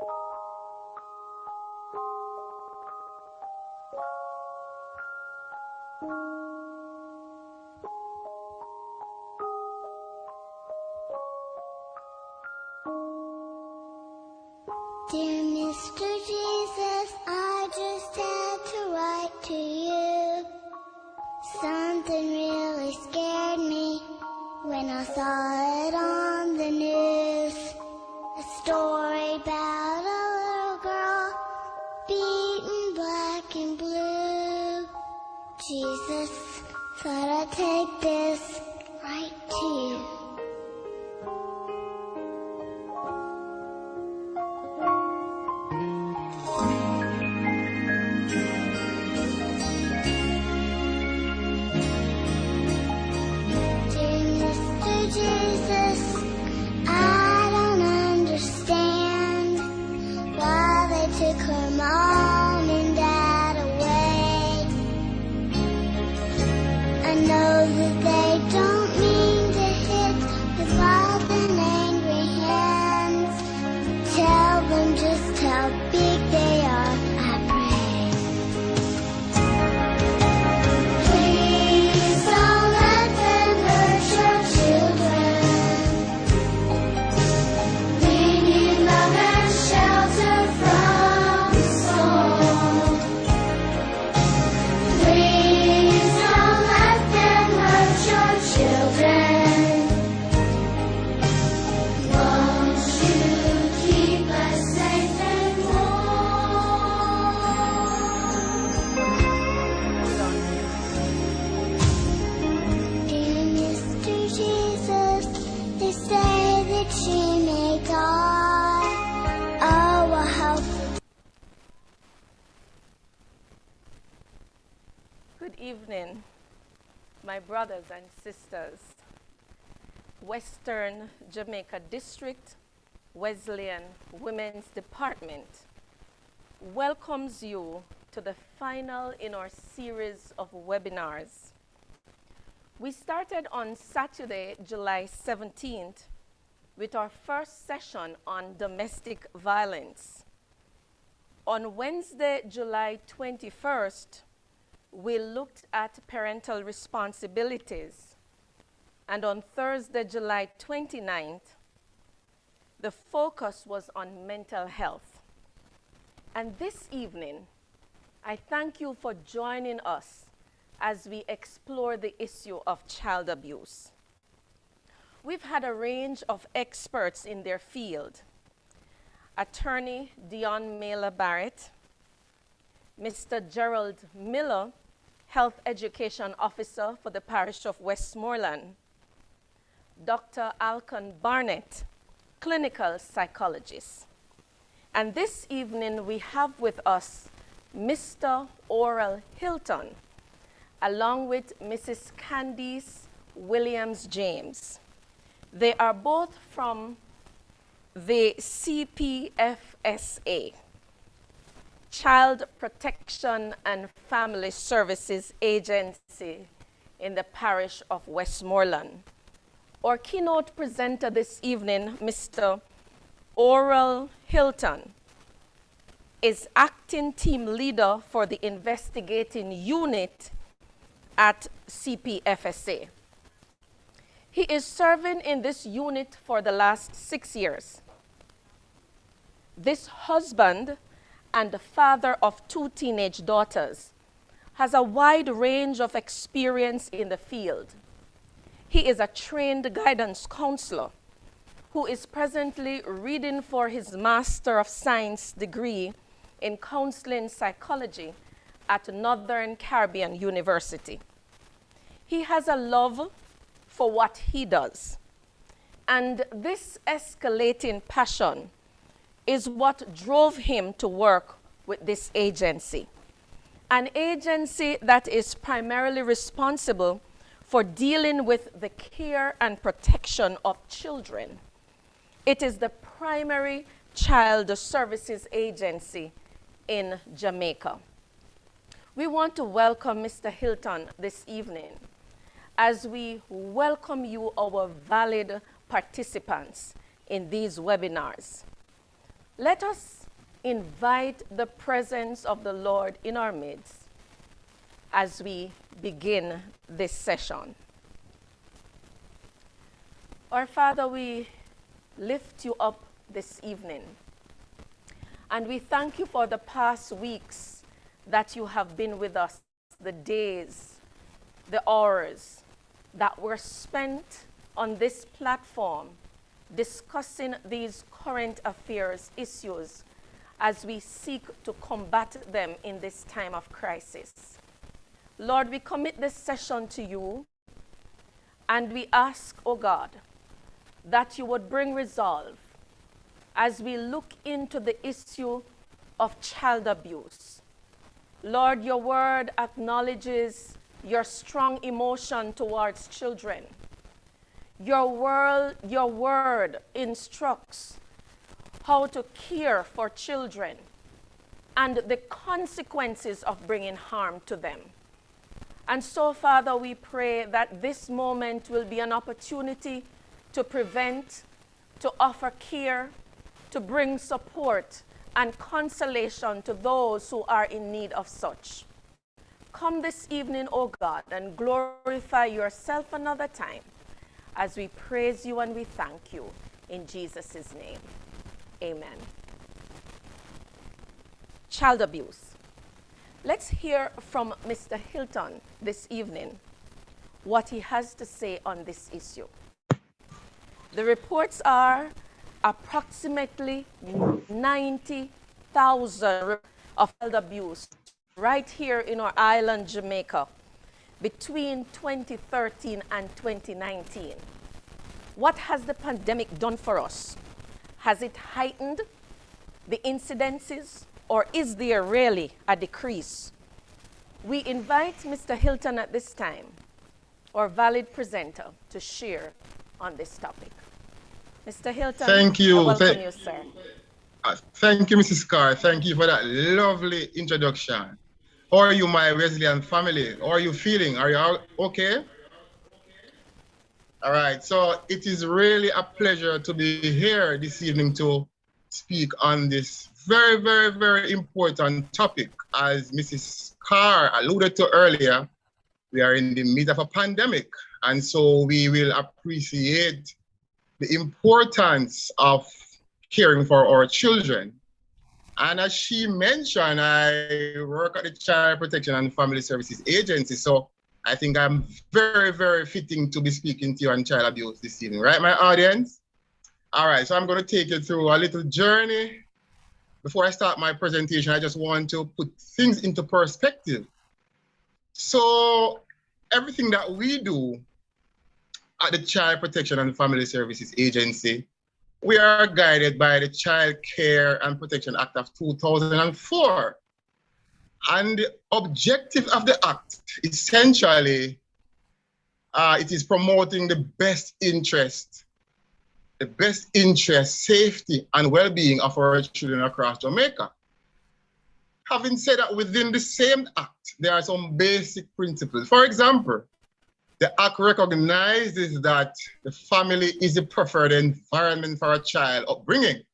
Dear Mr. Jesus, I just had to write to you. Something really scared me when I saw it on the news. A story about a little girl beaten black and blue. Jesus, thought I'd take this right to you. Jesus, I don't understand why they took her mom and dad away. I know that they don't mean to hit with wild and angry hands. Tell them just how big they are, I pray. Please don't let them hurt your children. They need love and shelter from the storm. Please don't let them hurt your children. Won't you keep us safe and warm? Dear Mr. Jesus, they say that she may die. Oh, well, how Good evening, my brothers and sisters. Western Jamaica District Wesleyan Women's Department welcomes you to the final in our series of webinars. We started on Saturday, July 17th, with our first session on domestic violence. On Wednesday, July 21st, we looked at parental responsibilities. And on Thursday, July 29th, the focus was on mental health. And this evening, I thank you for joining us as we explore the issue of child abuse. We've had a range of experts in their field. Attorney Dion Mailer Barrett, Mr. Gerald Miller, Health Education Officer for the Parish of Westmoreland, Dr. Alcon Barnett, Clinical Psychologist. And this evening we have with us Mr. Oral Hilton, along with Mrs. Candice Williams-James. They are both from the CPFSA, Child Protection and Family Services Agency in the Parish of Westmoreland. Our keynote presenter this evening, Mr. Oral Hilton, is acting team leader for the investigating unit at CPFSA. He is serving in this unit for the last 6 years. This husband and the father of 2 teenage daughters has a wide range of experience in the field. He is a trained guidance counselor who is presently reading for his Master of Science degree in counseling psychology at Northern Caribbean University. He has a love for what he does, and this escalating passion is what drove him to work with this agency, an agency that is primarily responsible for dealing with the care and protection of children. It is the primary child services agency in Jamaica. We want to welcome Mr. Hilton this evening as we welcome you, our valid participants in these webinars. Let us invite the presence of the Lord in our midst as we begin this session. Our Father, we lift you up this evening, and we thank you for the past weeks that you have been with us, the days, the hours that were spent on this platform discussing these current affairs issues as we seek to combat them in this time of crisis. Lord, we commit this session to you, and we ask, oh God, that you would bring resolve as we look into the issue of child abuse. Lord, your word acknowledges your strong emotion towards children. Your word instructs how to care for children and the consequences of bringing harm to them. And so, Father, we pray that this moment will be an opportunity to prevent, to offer care, to bring support and consolation to those who are in need of such. Come this evening, O God, and glorify yourself another time as we praise you and we thank you in Jesus' name. Amen. Child abuse. Let's hear from Mr. Hilton this evening what he has to say on this issue. The reports are approximately 90,000 of child abuse right here in our island, Jamaica, between 2013 and 2019. What has the pandemic done for us? Has it heightened the incidences, or is there really a decrease? We invite Mr. Hilton at this time, our valid presenter, to share on this topic. Mr. Hilton, thank you. I welcome you, sir. Thank you, Mrs. Carr. Thank you for that lovely introduction. How are you, my Wesleyan family? How are you feeling? Are you all okay? All right. So it is really a pleasure to be here this evening to speak on this very, very, very important topic. As Mrs. Carr alluded to earlier, we are in the midst of a pandemic, and so we will appreciate the importance of caring for our children. And as she mentioned, I work at the Child Protection and Family Services Agency, so I think I'm very, very fitting to be speaking to you on child abuse this evening, right, my audience? All right, so I'm going to take you through a little journey. Before I start my presentation, I just want to put things into perspective. So everything that we do at the Child Protection and Family Services Agency, we are guided by the Child Care and Protection Act of 2004. And the objective of the act, essentially, it is promoting the best interest, safety, and well-being of our children across Jamaica. Having said that, within the same act, there are some basic principles. For example, the act recognizes that the family is the preferred environment for a child upbringing,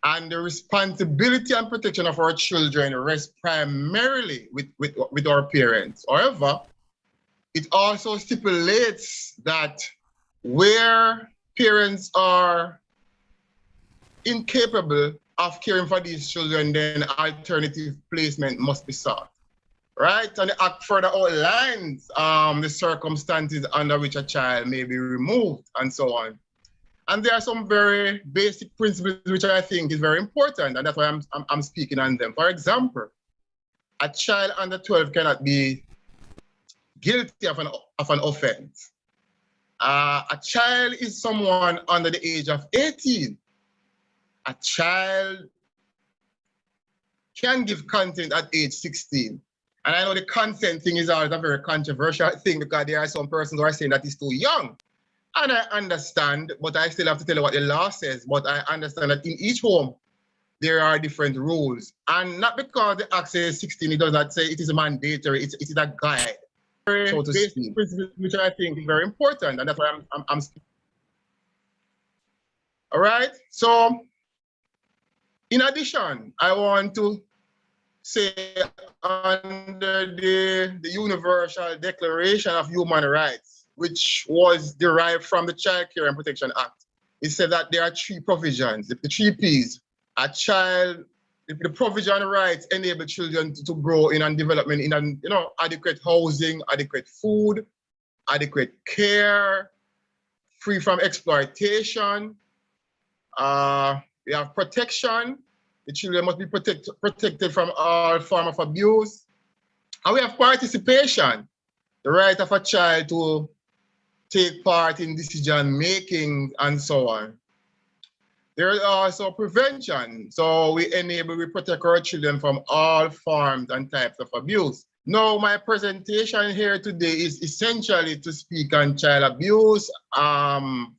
and the responsibility and protection of our children rests primarily with our parents. However, it also stipulates that where parents are incapable of caring for these children, then alternative placement must be sought. Right, and the act further outlines the circumstances under which a child may be removed and so on. And there are some very basic principles which I think is very important, and that's why I'm speaking on them. For example, a child under 12 cannot be guilty of an offense. A child is someone under the age of 18. A child can give consent at age 16. And I know the consent thing is always a very controversial thing because there are some persons who are saying that it's too young. And I understand, but I still have to tell you what the law says. But I understand that in each home, there are different rules. And not because the act says 16, it does not say it is mandatory, it is a guide, so to speak, which I think is very important. And that's why I'm speaking. All right, so In addition, I want to say under the Universal Declaration of Human Rights, which was derived from the Child Care and Protection Act, it said that there are three provisions, the three P's. A child, the provision rights enable children to grow in and development in an, adequate housing, adequate food, adequate care, free from exploitation. We have protection. The children must be protected from all form of abuse. And we have participation, the right of a child to take part in decision making and so on. There is also prevention. So we protect our children from all forms and types of abuse. Now, my presentation here today is essentially to speak on child abuse,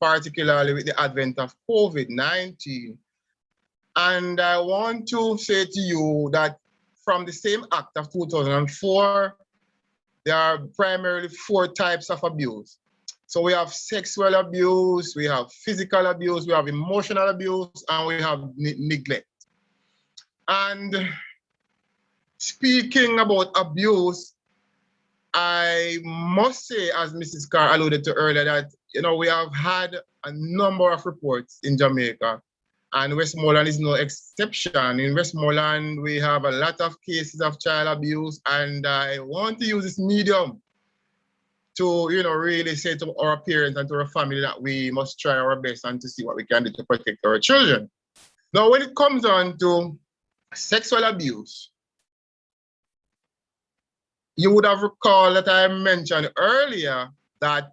particularly with the advent of COVID-19. And I want to say to you that from the same act of 2004, there are primarily 4 types of abuse. So we have sexual abuse, we have physical abuse, we have emotional abuse, and we have neglect. And speaking about abuse, I must say, as Mrs. Carr alluded to earlier, that we have had a number of reports in Jamaica, and Westmoreland is no exception. In Westmoreland, we have a lot of cases of child abuse, and I want to use this medium to really say to our parents and to our family that we must try our best and to see what we can do to protect our children. Now, when it comes on to sexual abuse, you would have recalled that I mentioned earlier that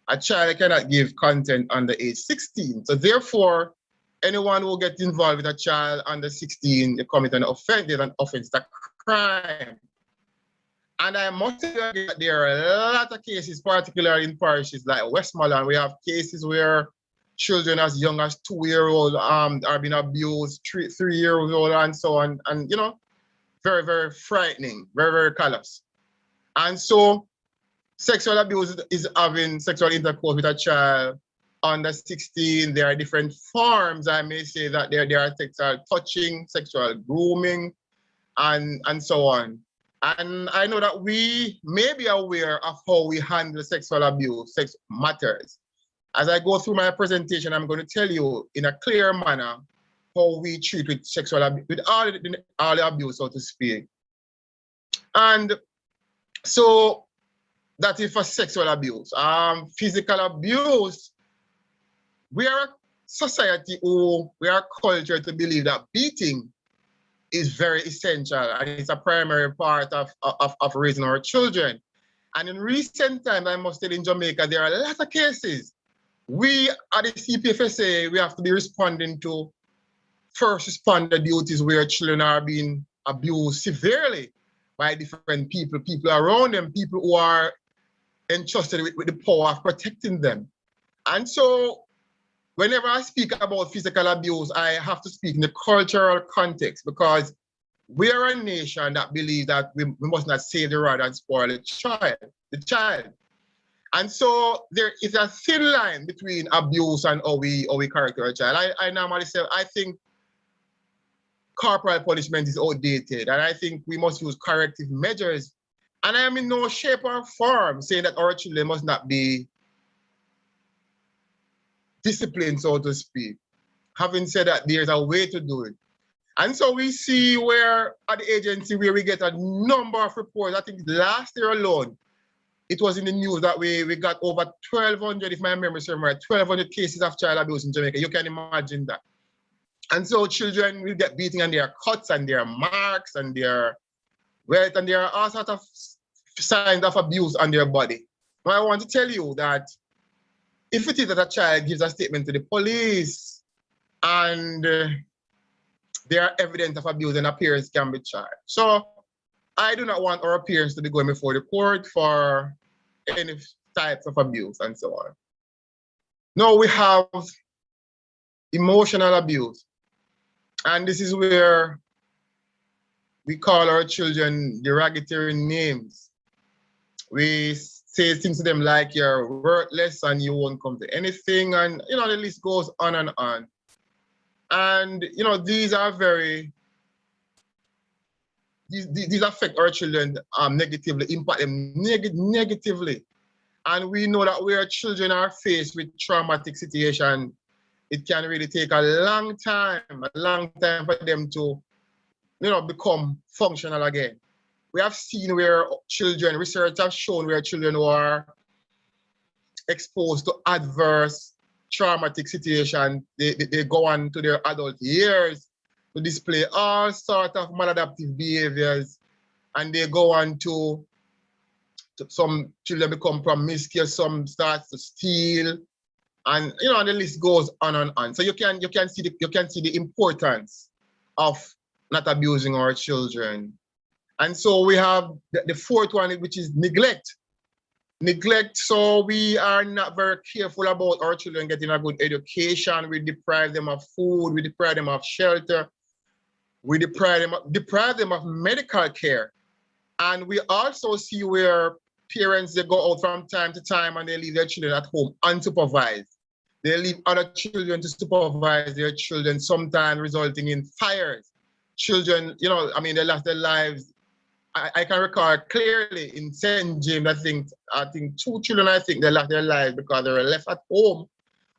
a child cannot give consent under age 16. So therefore, anyone who gets involved with a child under 16, they commit an offense, there's an offense, a crime. And I must say that there are a lot of cases, particularly in parishes like Westmoreland. We have cases where children as young as 2-year-old are being abused, 3-year-old and so on. And, very, very frightening, very, very callous. And so sexual abuse is having sexual intercourse with a child under 16. There are different forms. I may say that there are sexual touching, sexual grooming, and so on. And I know that we may be aware of how we handle sexual abuse, sex matters. As I go through my presentation, I'm going to tell you in a clear manner how we treat with sexual abuse, with all the abuse, so to speak. And so that is for sexual abuse. Physical abuse, we are a society we are cultured to believe that beating is very essential and it's a primary part of raising our children. And in recent times, I must say in Jamaica, there are a lot of cases. We at the CPFSA, we have to be responding to first responder duties where children are being abused severely by different people around them, people who are entrusted with the power of protecting them. And so whenever I speak about physical abuse, I have to speak in the cultural context because we are a nation that believes that we must not save the rod and spoil the child. And so there is a thin line between abuse and how we characterize a child. I normally say, I think corporal punishment is outdated, and I think we must use corrective measures. And I am in no shape or form saying that our children must not be disciplined, so to speak. Having said that, there's a way to do it. And so we see where at the agency where we get a number of reports. I think last year alone, it was in the news that we got over 1,200, if my memory serves right, 1,200 cases of child abuse in Jamaica. You can imagine that. And so children will get beaten and there are cuts and there are marks and there are all sorts of signs of abuse on their body. Now I want to tell you that if it is that a child gives a statement to the police and there are evidence of abuse, then a parent can be charged. So I do not want our parents to be going before the court for any types of abuse and so on. Now we have emotional abuse. And this is where we call our children derogatory names. We say things to them like you're worthless and you won't come to anything, and the list goes on and on. And, you know, these are very, these affect our children negatively, impact them negatively. And we know that where children are faced with traumatic situation, it can really take a long time for them to, you know, become functional again. We have seen where children, research have shown where children who are exposed to adverse traumatic situation, they go on to their adult years to display all sorts of maladaptive behaviors, and they go on to some children become promiscuous, some start to steal, and you know, and the list goes on and on. So you can see the importance of not abusing our children. And so we have the fourth one, which is neglect. Neglect, so we are not very careful about our children getting a good education. We deprive them of food, we deprive them of shelter, we deprive them of medical care. And we also see where parents, they go out from time to time and they leave their children at home unsupervised. They leave other children to supervise their children, sometimes resulting in fires. Children, you know, I mean, they lost their lives. I can recall clearly in St. James, I think 2 children, I think they lost their lives because they were left at home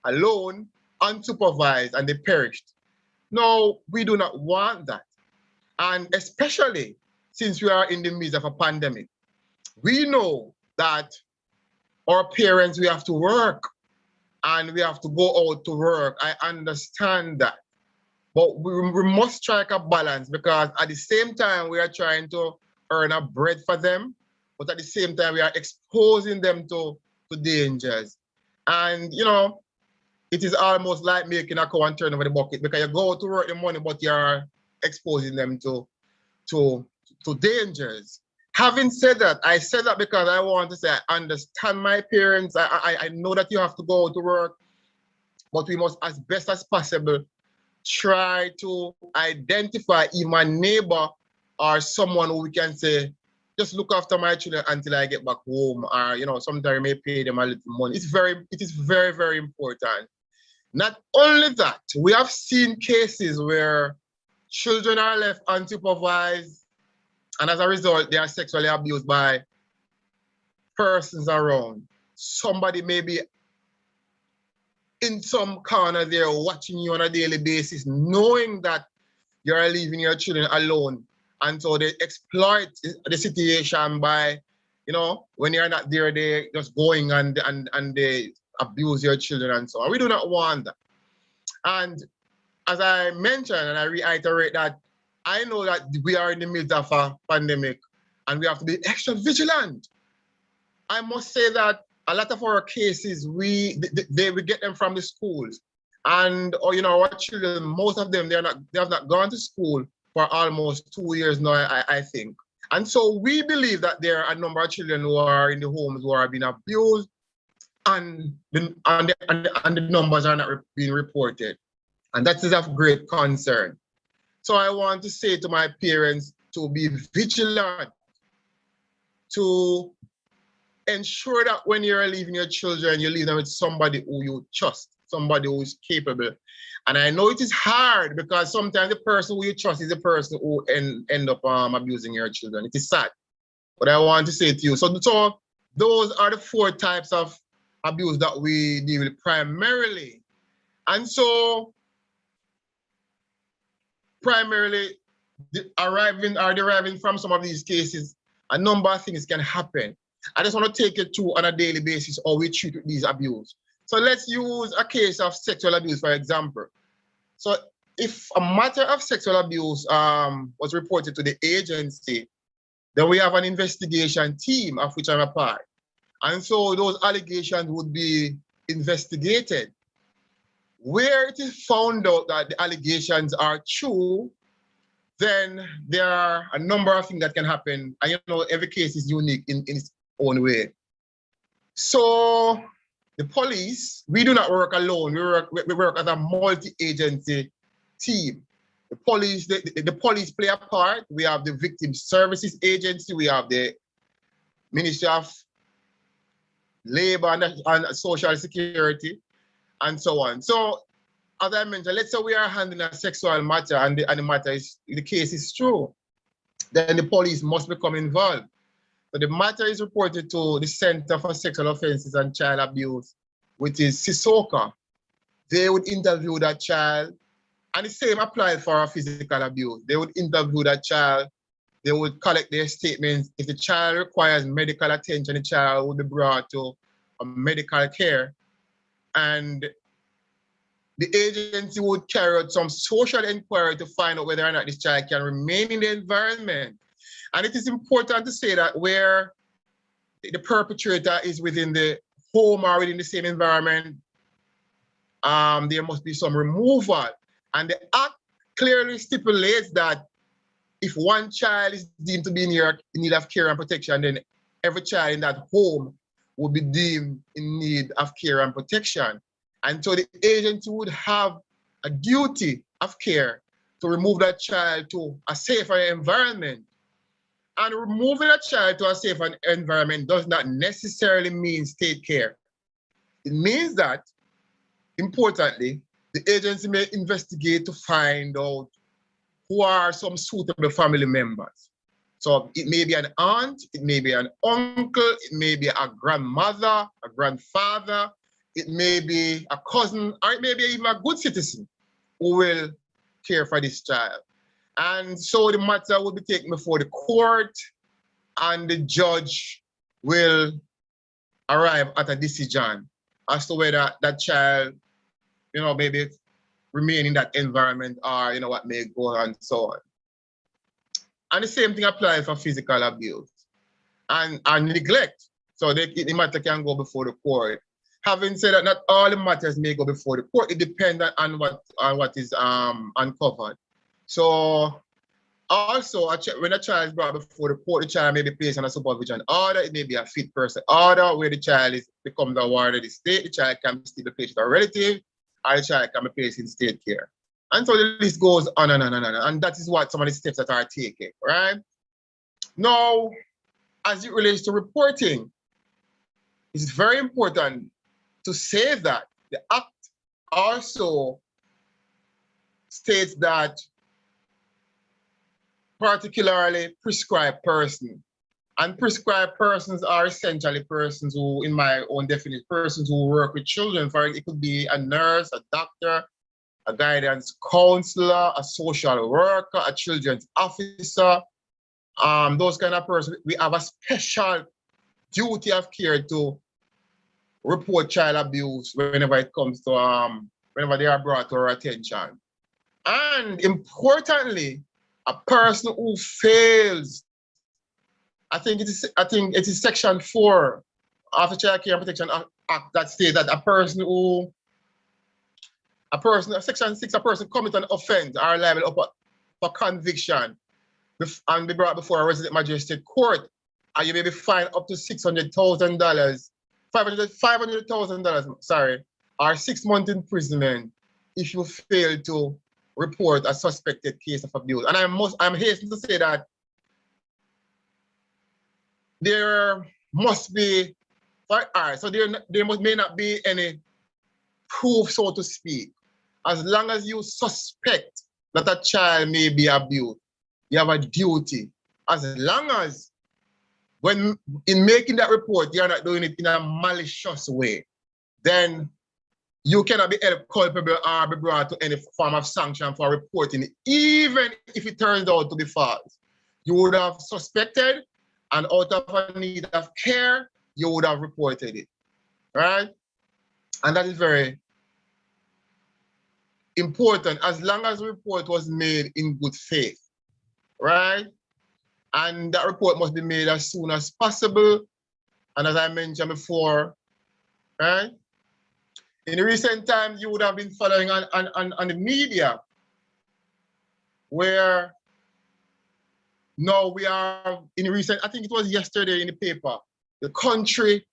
alone, unsupervised, and they perished. No, we do not want that. And especially since we are in the midst of a pandemic, we know that our parents, we have to work and we have to go out to work. I understand that. But we must strike a balance, because at the same time, we are trying to earn a bread for them, but at the same time, we are exposing them to dangers. And, you know, it is almost like making a cow and turn over the bucket, because you go to work the money, but you're exposing them to dangers. Having said that, I said that because I want to say I understand my parents. I know that you have to go to work, but we must, as best as possible, try to identify even a neighbor or someone who we can say, just look after my children until I get back home, or you know, sometimes may pay them a little money. It is very, very important. Not only that, we have seen cases where children are left unsupervised, and as a result, they are sexually abused by persons around. Somebody may be in some corner there watching you on a daily basis, knowing that you're leaving your children alone. And so they exploit the situation by, you know, when you're not there, they just going and they abuse your children and so on. We do not want that. And as I mentioned, and I reiterate that, I know that we are in the midst of a pandemic and we have to be extra vigilant. I must say that a lot of our cases, we get them from the schools. And, or, you know, our children, most of them, they have not gone to school for almost 2 years now, I think. And so we believe that there are a number of children who are in the homes who are being abused, and the numbers are not being reported. And that is of great concern. So I want to say to my parents to be vigilant, to ensure that when you're leaving your children, you leave them with somebody who you trust, somebody who is capable. And I know it is hard, because sometimes the person who you trust is the person who end up abusing your children. It is sad. But I want to say to you, so those are the 4 types of abuse that we deal with primarily. And so primarily deriving from some of these cases, a number of things can happen. I just want to take it to on a daily basis how we treat these abuse. So let's use a case of sexual abuse, for example. So if a matter of sexual abuse was reported to the agency, then we have an investigation team of which I'm a part. And so those allegations would be investigated. Where it is found out that the allegations are true, then there are a number of things that can happen. And you know, every case is unique in its own way. So the police, we do not work alone. We work as a multi-agency team. The police play a part. We have the Victim Services Agency. We have the Ministry of Labor and Social Security, and so on. So as I mentioned, let's say we are handling a sexual matter and the matter is, the case is true, then the police must become involved. So the matter is reported to the Center for Sexual Offences and Child Abuse, which is CISOCA. They would interview that child, and the same applies for a physical abuse. They would interview that child, they would collect their statements. If the child requires medical attention, the child would be brought to a medical care, and the agency would carry out some social inquiry to find out whether or not this child can remain in the environment. And it is important to say that where the perpetrator is within the home or within the same environment, there must be some removal. And the act clearly stipulates that if one child is deemed to be in need of care and protection, then every child in that home will be deemed in need of care and protection. And so the agency would have a duty of care to remove that child to a safer environment. And removing a child to a safer environment does not necessarily mean state care. It means that, importantly, the agency may investigate to find out who are some suitable family members. So it may be an aunt, it may be an uncle, it may be a grandmother, a grandfather, it may be a cousin, or it may be even a good citizen who will care for this child. And so the matter will be taken before the court, and the judge will arrive at a decision as to whether that child, maybe remain in that environment or, what may go on and so on. And the same thing applies for physical abuse and neglect. So the matter can go before the court. Having said that, not all the matters may go before the court. It depends on what is uncovered. So also, when a child is brought before the court, the child may be placed on a supervision order. It may be a fit person order where the child becomes a ward of the state. The child can still be placed with a relative, or the child can be placed in state care. And so the list goes on and on and on. And that is what some of the steps that are taken, right? Now, as it relates to reporting, it's very important to say that the Act also states that particularly prescribed persons. And prescribed persons are essentially persons who, in my own definition, persons who work with children. For it could be a nurse, a doctor, a guidance counselor, a social worker, a children's officer. Those kind of persons, we have a special duty of care to report child abuse whenever it comes to whenever they are brought to our attention. And importantly, a person who fails, I think it is Section 4 of the Child Care and Protection Act that states that Section 6, a person commit an offense or liable for conviction and be brought before a resident magistrate court, and you may be fined up to $600,000, $500,000, sorry, or 6 months imprisonment if you fail to report a suspected case of abuse. And I'm hastening to say that there must be, so there may not be any proof, so to speak. As long as you suspect that a child may be abused, you have a duty. As long as when in making that report, you're not doing it in a malicious way, then you cannot be held culpable or be brought to any form of sanction for reporting it, even if it turns out to be false. You would have suspected, and out of a need of care, you would have reported it, right? And that is very important, as long as the report was made in good faith, right? And that report must be made as soon as possible. And as I mentioned before, right? In recent times, you would have been following on the media where now we are in recent, I think it was yesterday in the paper, the country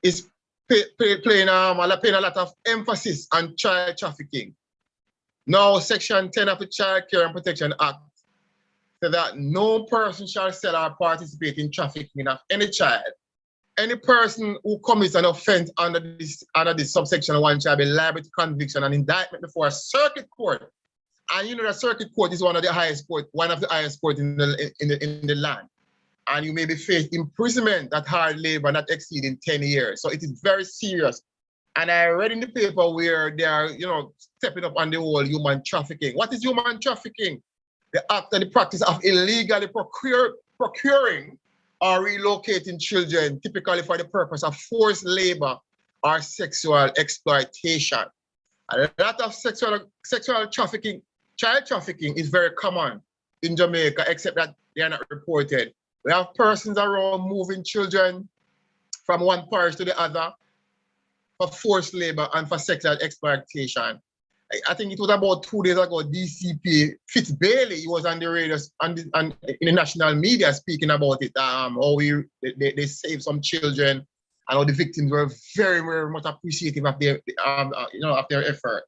is playing a lot of emphasis on child trafficking. Now, Section 10 of the Child Care and Protection Act says that no person shall sell or participate in trafficking of any child any person who commits an offense under this subsection 1 shall be liable to conviction and indictment before a circuit court. And you know the circuit court is one of the highest court in the land. And you may be faced imprisonment at hard labor not exceeding 10 years. So it is very serious. And I read in the paper where they are, stepping up on the whole human trafficking. What is human trafficking? The act and the practice of illegally procuring or relocating children, typically for the purpose of forced labor or sexual exploitation. A lot of sexual trafficking, child trafficking is very common in Jamaica, except that they are not reported. We have persons around moving children from one parish to the other for forced labor and for sexual exploitation. I think it was about 2 days ago, DCP Fitz Bailey, he was on the radio in the national media speaking about it, how they saved some children and how the victims were very, very much appreciative of their effort.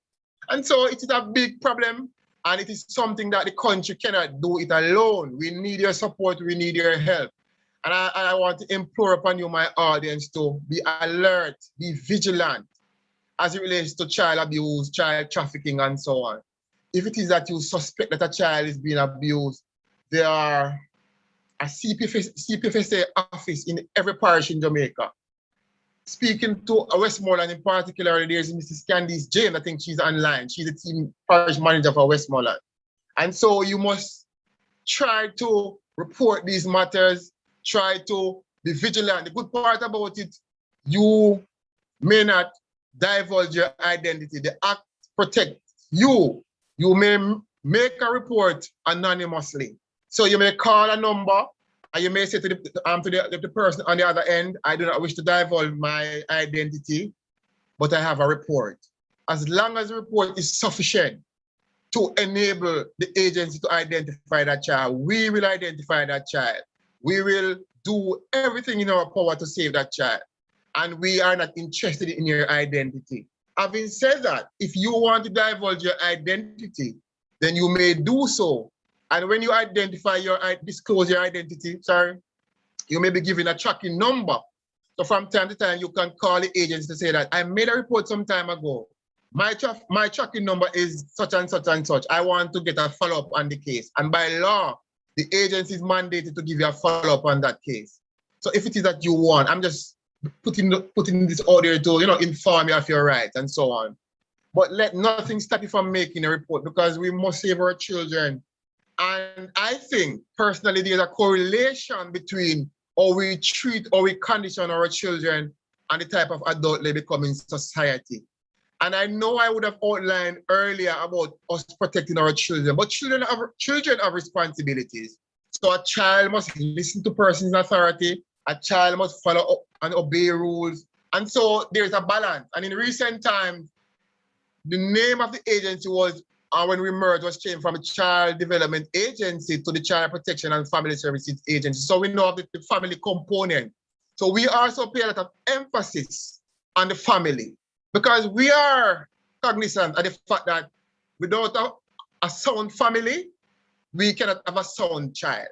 And so it is a big problem, and it is something that the country cannot do it alone. We need your support, we need your help. And I want to implore upon you, my audience, to be alert, be vigilant as it relates to child abuse, child trafficking, and so on. If it is that you suspect that a child is being abused, there are a CPFSA office in every parish in Jamaica. Speaking to Westmoreland in particular, there's Mrs. Candice Jane, I think she's online. She's the team parish manager for Westmoreland. And so you must try to report these matters, try to be vigilant. The good part about it, you may not divulge your identity. The act protects you. You may make a report anonymously. So you may call a number and you may say to the person on the other end, I do not wish to divulge my identity, but I have a report. As long as the report is sufficient to enable the agency to identify that child, we will identify that child. We will do everything in our power to save that child. And we are not interested in your identity. Having said that, if you want to divulge your identity, then you may do so. And when you disclose your identity, you may be given a tracking number. So from time to time, you can call the agency to say that I made a report some time ago. My tracking number is such and such and such. I want to get a follow-up on the case. And by law, the agency is mandated to give you a follow-up on that case. So if it is that you want, I'm just putting this order to inform you of your rights and so on. But let nothing stop you from making a report, because we must save our children. And I think personally there's a correlation between how we treat or we condition our children and the type of adult they become in society. And I know I would have outlined earlier about us protecting our children, but children have responsibilities. So a child must listen to persons in authority. A child must follow up and obey rules. And so there's a balance. And in recent times, the name of the agency was, when we merged, was changed from a Child Development Agency to the Child Protection and Family Services Agency. So we know the family component. So we also pay a lot of emphasis on the family, because we are cognizant of the fact that without a sound family, we cannot have a sound child.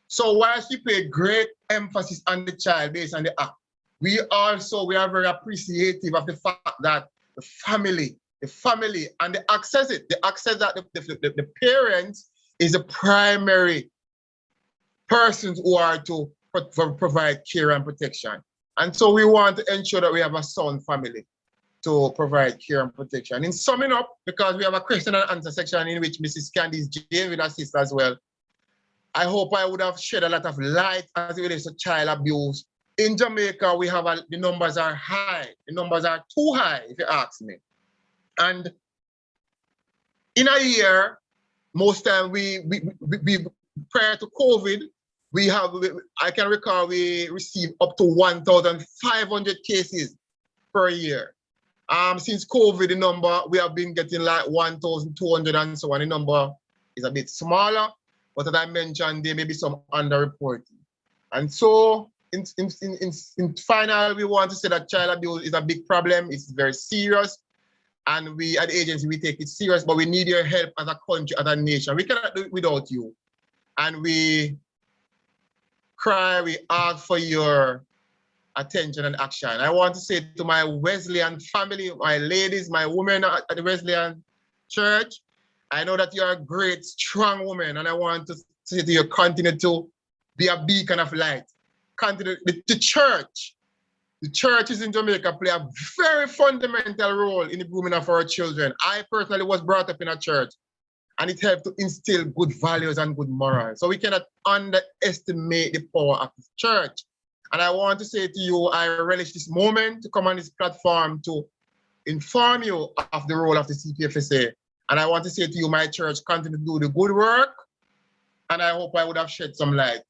So whilst we pay great emphasis on the child based on the act, we are very appreciative of the fact that the family and the access that the parents is the primary persons who are to provide care and protection. And so we want to ensure that we have a sound family to provide care and protection. In summing up, because we have a question and answer section in which Mrs. Candice Jane will assist as well, I hope I would have shed a lot of light as it relates to child abuse. In Jamaica, we have the numbers are high. The numbers are too high, if you ask me. And in a year, most time we prior to COVID, I can recall we received up to 1,500 cases per year. Since COVID, the number we have been getting like 1,200 and so on. The number is a bit smaller. But as I mentioned, there may be some underreporting. And so in final, we want to say that child abuse is a big problem. It's very serious. And we at the agency, we take it serious, but we need your help as a country, as a nation. We cannot do it without you. And we cry, we ask for your attention and action. I want to say to my Wesleyan family, my ladies, my women at the Wesleyan Church, I know that you're a great, strong woman, and I want to say to you, continue to be a beacon of light. Continue, the churches in Jamaica play a very fundamental role in the grooming of our children. I personally was brought up in a church, and it helped to instill good values and good morals. So we cannot underestimate the power of the church. And I want to say to you, I relish this moment to come on this platform to inform you of the role of the CPFSA. And I want to say to you, my church, continue to do the good work. And I hope I would have shed some light.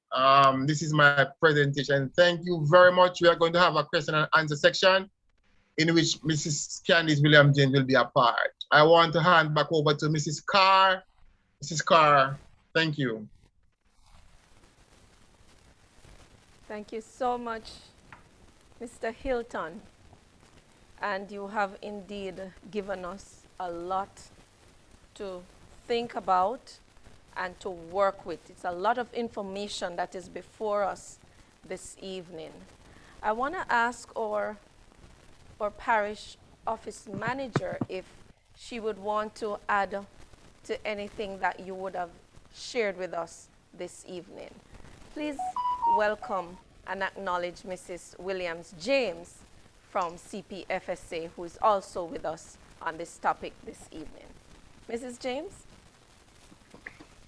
This is my presentation. Thank you very much. We are going to have a question and answer section in which Mrs. Candice William James will be a part. I want to hand back over to Mrs. Carr. Mrs. Carr, thank you. Thank you so much, Mr. Hilton. And you have indeed given us a lot to think about and to work with. It's a lot of information that is before us this evening. I want to ask our parish office manager if she would want to add to anything that you would have shared with us this evening. Please welcome and acknowledge Mrs. Williams James from CPFSA, who is also with us on this topic this evening. Mrs. James?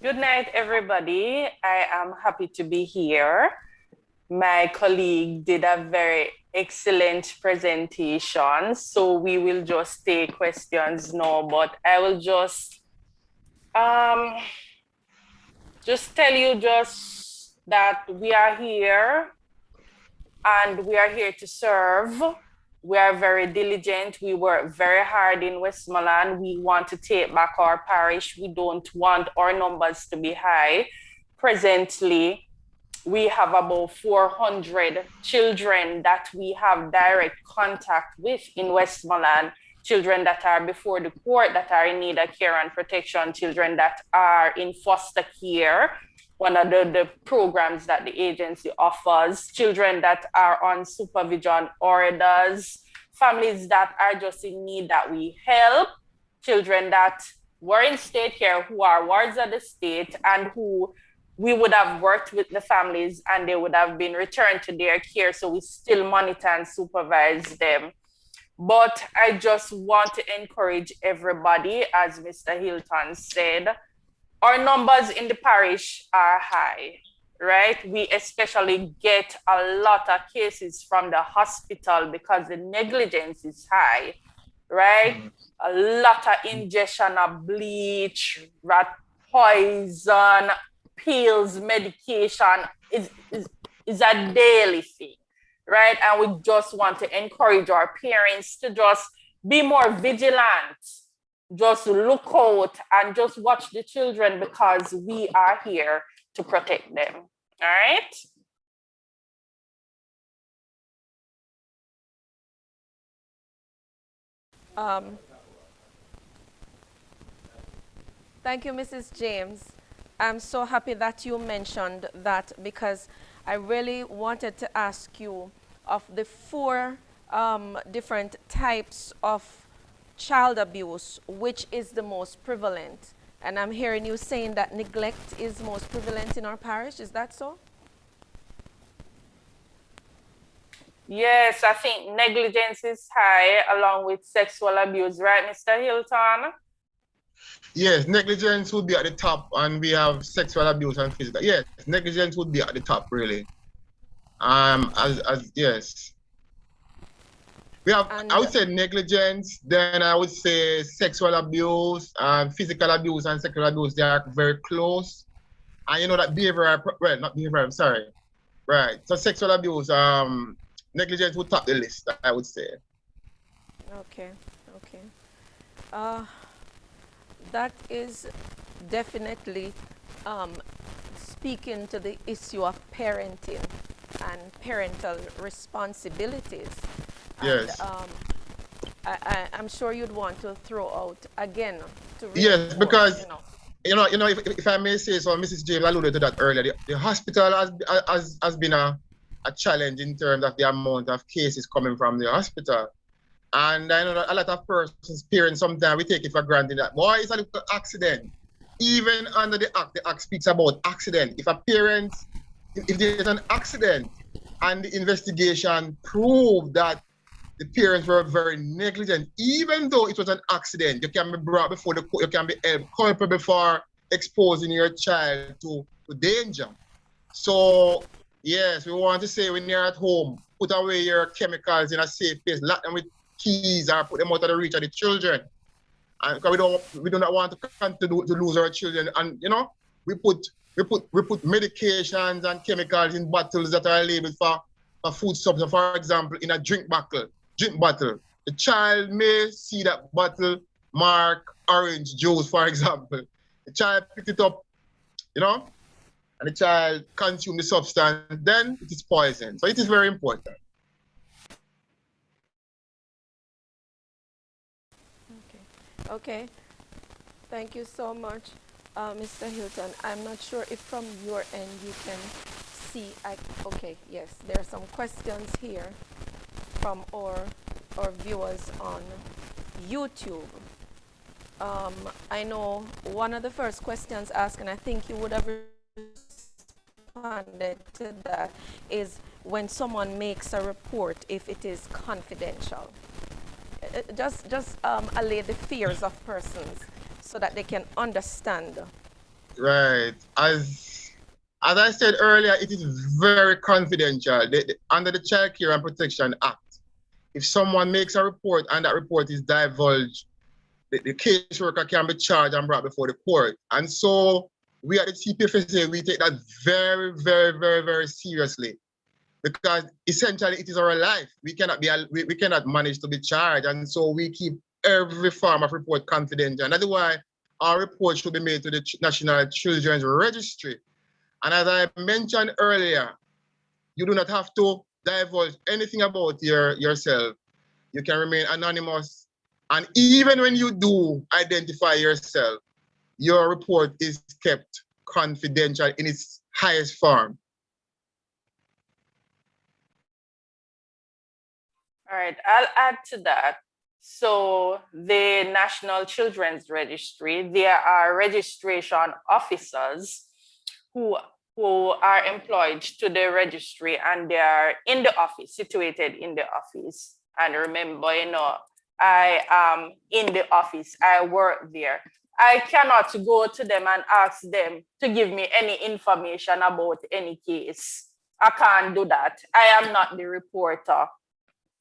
Good night, everybody. I am happy to be here. My colleague did a very excellent presentation, so we will just take questions now, but I will just tell you just that we are here and we are here to serve. We are very diligent. We work very hard in Westmoreland. We want to take back our parish. We don't want our numbers to be high. Presently, we have about 400 children that we have direct contact with in Westmoreland, children that are before the court, that are in need of care and protection, children that are in foster care, one of the programs that the agency offers, children that are on supervision orders, families that are just in need that we help, children that were in state care who are wards of the state and who we would have worked with the families and they would have been returned to their care. So we still monitor and supervise them. But I just want to encourage everybody, as Mr. Hilton said, our numbers in the parish are high, right? We especially get a lot of cases from the hospital because the negligence is high, right? A lot of ingestion of bleach, rat poison, pills, medication is a daily thing, right? And we just want to encourage our parents to just be more vigilant, just look out and just watch the children because we are here to protect them, all right? Thank you, Mrs. James. I'm so happy that you mentioned that because I really wanted to ask you of the 4 different types of child abuse, which is the most prevalent? And I'm hearing you saying that neglect is most prevalent in our parish. Is that so? Yes, I think negligence is high along with sexual abuse, right, Mr. Hilton? Yes, negligence would be at the top, and we have sexual abuse and physical. Yes, negligence would be at the top, really. Yes. We have, I would say negligence, then I would say sexual abuse, physical abuse and sexual abuse, they are very close. And you know that behavioral, well, not behavioral, I'm sorry. Right, so sexual abuse, negligence would top the list, I would say. Okay, okay. That is definitely speaking to the issue of parenting and parental responsibilities. Yes. And, I'm sure you'd want to throw out again to yes, because you know, if I may say so, Mrs. James alluded to that earlier. The hospital has been a a challenge in terms of the amount of cases coming from the hospital. And I know that a lot of persons, parents, sometimes we take it for granted that, boy, it's a little accident. Even under the act speaks about accident. If a parent, if there's an accident and the investigation proved that the parents were very negligent, even though it was an accident, you can be brought before the court, you can be held culpable for exposing your child to danger. So, yes, we want to say when you're at home, put away your chemicals in a safe place, lock them with keys or put them out of the reach of the children. And because we do not want to continue to lose our children. And you know, we put medications and chemicals in bottles that are labeled for food substance. For example, in a drink bottle. The child may see that bottle mark orange juice, for example. The child picked it up, you know, and the child consumes the substance, then it is poison. So it is very important. Okay, thank you so much, Mr. Hilton. I'm not sure if from your end you can see, okay, yes, there are some questions here from our viewers on YouTube. I know one of the first questions asked, and I think you would have responded to that, is when someone makes a report, if it is confidential. Just allay the fears of persons so that they can understand. Right. As I said earlier, it is very confidential. Under the Child Care and Protection Act, if someone makes a report and that report is divulged, the caseworker can be charged and brought before the court. And so we at the TPFSA, we take that very, very, very, very seriously. Because essentially it is our life. We cannot manage to be charged. And so we keep every form of report confidential. And that's why our report should be made to the National Children's Registry. And as I mentioned earlier, you do not have to divulge anything about yourself. You can remain anonymous. And even when you do identify yourself, your report is kept confidential in its highest form. All right, I'll add to that. So the National Children's Registry, there are registration officers who are employed to the registry, and they are in the office, situated in the office. And remember, you know, I am in the office, I work there. I cannot go to them and ask them to give me any information about any case. I can't do that. I am not the reporter.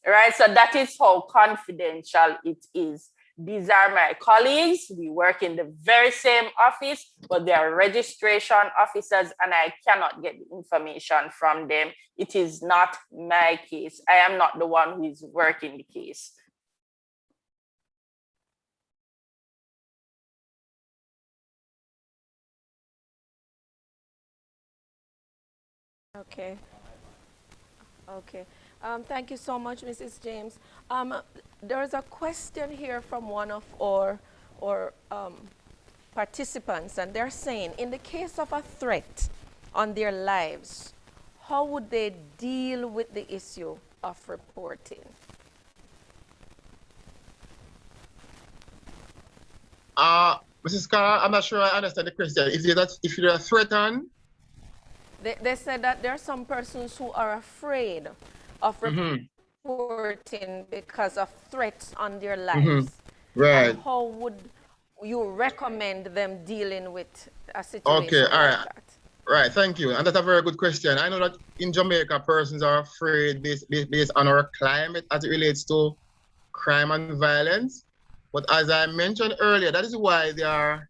Right, so that is how confidential it is. These are my colleagues. We work in the very same office, but they are registration officers, and I cannot get the information from them. It is not my case. I am not the one who is working the case. Okay. Okay. Thank you so much, Mrs. James. There's a question here from one of our participants, and they're saying, in the case of a threat on their lives, how would they deal with the issue of reporting? Mrs. Carr, I'm not sure I understand the question. If you're threatened, they said that there are some persons who are afraid of reporting because of threats on their lives. Right. And how would you recommend them dealing with a situation okay, all right. like that? Right, thank you. And that's a very good question. I know that in Jamaica, persons are afraid based on our climate as it relates to crime and violence. But as I mentioned earlier, that is why there are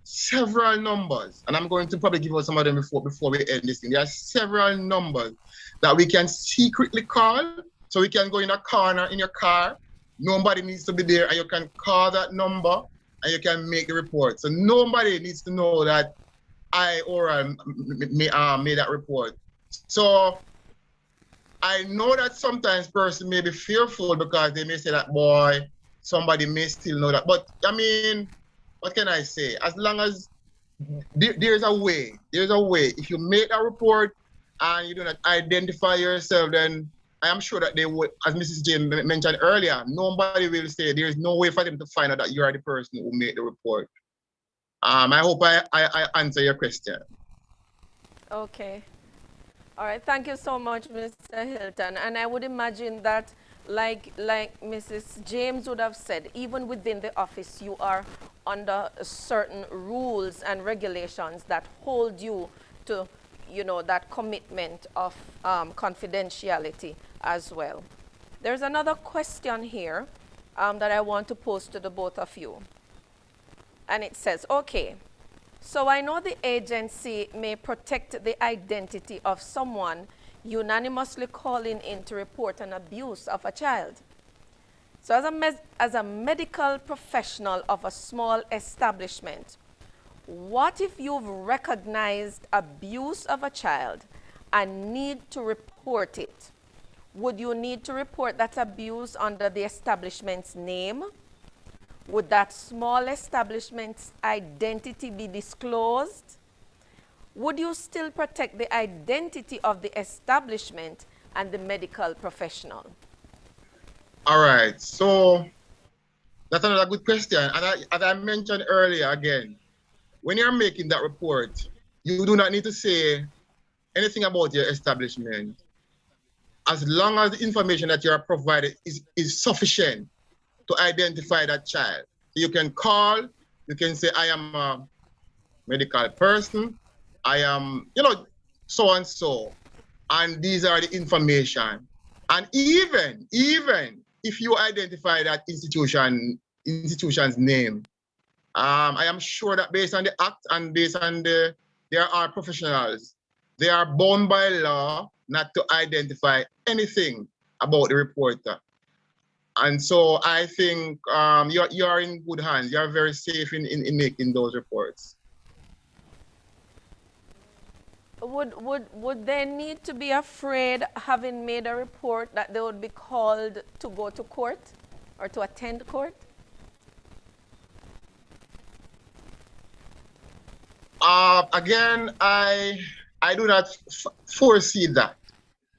several numbers, and I'm going to probably give out some of them before we end this thing. There are several numbers that we can secretly call. So we can go in a corner in your car, nobody needs to be there, and you can call that number and you can make the report. So nobody needs to know that I made that report. So I know that sometimes person may be fearful because they may say that, boy, somebody may still know that. But I mean, what can I say? As long as there's a way. If you make a report and you do not identify yourself, then I am sure that they would, as Mrs. James mentioned earlier, nobody will say there is no way for them to find out that you are the person who made the report. I hope I answer your question. Okay. All right. Thank you so much, Mr. Hilton. And I would imagine that, like Mrs. James would have said, even within the office, you are under certain rules and regulations that hold you to, you know, that commitment of confidentiality as well. There's another question here that I want to pose to the both of you. And it says, okay, so I know the agency may protect the identity of someone unanimously calling in to report an abuse of a child. So as a medical professional of a small establishment, what if you've recognized abuse of a child and need to report it? Would you need to report that abuse under the establishment's name? Would that small establishment's identity be disclosed? Would you still protect the identity of the establishment and the medical professional? All right, so that's another good question. And as I mentioned earlier again, when you're making that report, you do not need to say anything about your establishment. As long as the information that you are provided is sufficient to identify that child. You can call, you can say, I am a medical person, I am, you know, so and so, and these are the information. And even if you identify that institution's name, I am sure that based on the act and based on there are professionals, they are bound by law not to identify anything about the reporter. And so I think you are in good hands. You are very safe in making those reports. Would they need to be afraid, having made a report, that they would be called to go to court or to attend court? Again, I do not foresee that.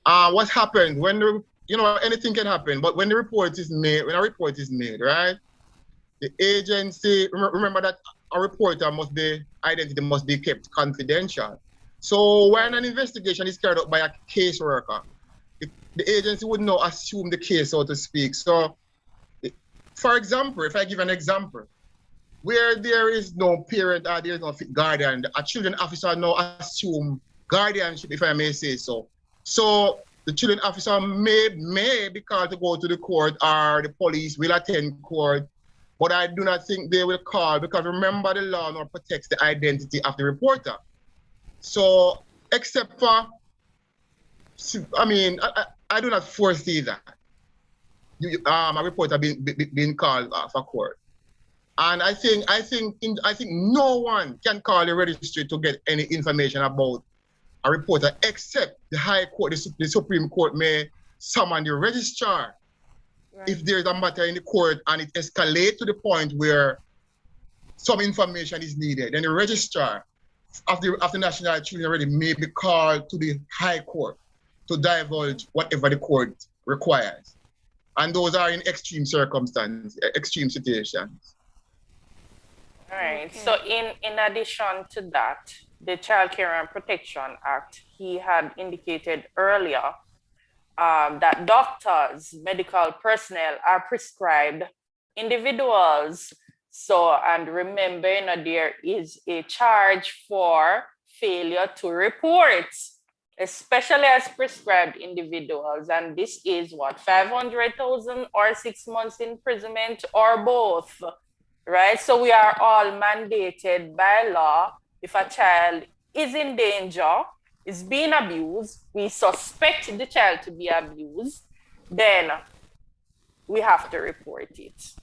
What happened when you know, anything can happen, but when the report is made, right? The agency, remember that a reporter identity must be kept confidential. So when an investigation is carried out by a caseworker, the agency would not assume the case, so to speak. So, for example, if I give an example, where there is no parent or there is no guardian, a children officer now assume guardianship, if I may say so. So the children officer may be called to go to the court, or the police will attend court, but I do not think they will call, because remember, the law now protects the identity of the reporter. So except for, I mean, I do not foresee that a reporter being called for court. And I think no one can call the registry to get any information about a reporter, except the High Court, the Supreme Court may summon the registrar. Right. If there's a matter in the court and it escalates to the point where some information is needed, then the registrar of the National Children already may be called to the High Court to divulge whatever the court requires. And those are in extreme circumstances, extreme situations. All right. Okay. So in addition to that, the Child Care and Protection Act, he had indicated earlier that doctors, medical personnel are prescribed individuals. So, and remember, you know, there is a charge for failure to report, especially as prescribed individuals. And this is what, 500,000 or 6 months imprisonment or both, right? So we are all mandated by law. If a child is in danger, is being abused, we suspect the child to be abused, then we have to report it.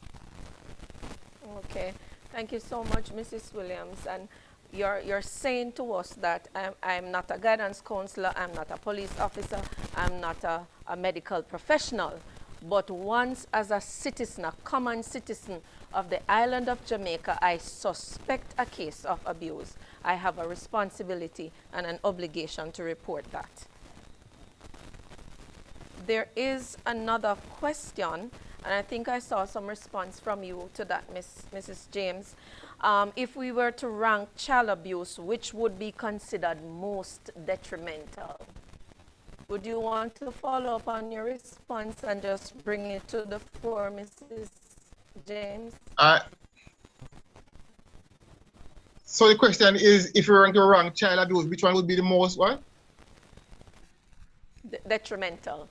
Okay, thank you so much, Mrs. Williams. And you're saying to us that I'm not a guidance counselor, I'm not a police officer, I'm not a medical professional, but once as a citizen, a common citizen of the island of Jamaica, I suspect a case of abuse, I have a responsibility and an obligation to report that. There is another question, and I think I saw some response from you to that, Mrs. James. If we were to rank child abuse, which would be considered most detrimental? Would you want to follow up on your response and just bring it to the floor, Mrs. James? So the question is, if you're going to rank child abuse, which one would be the most what? Detrimental.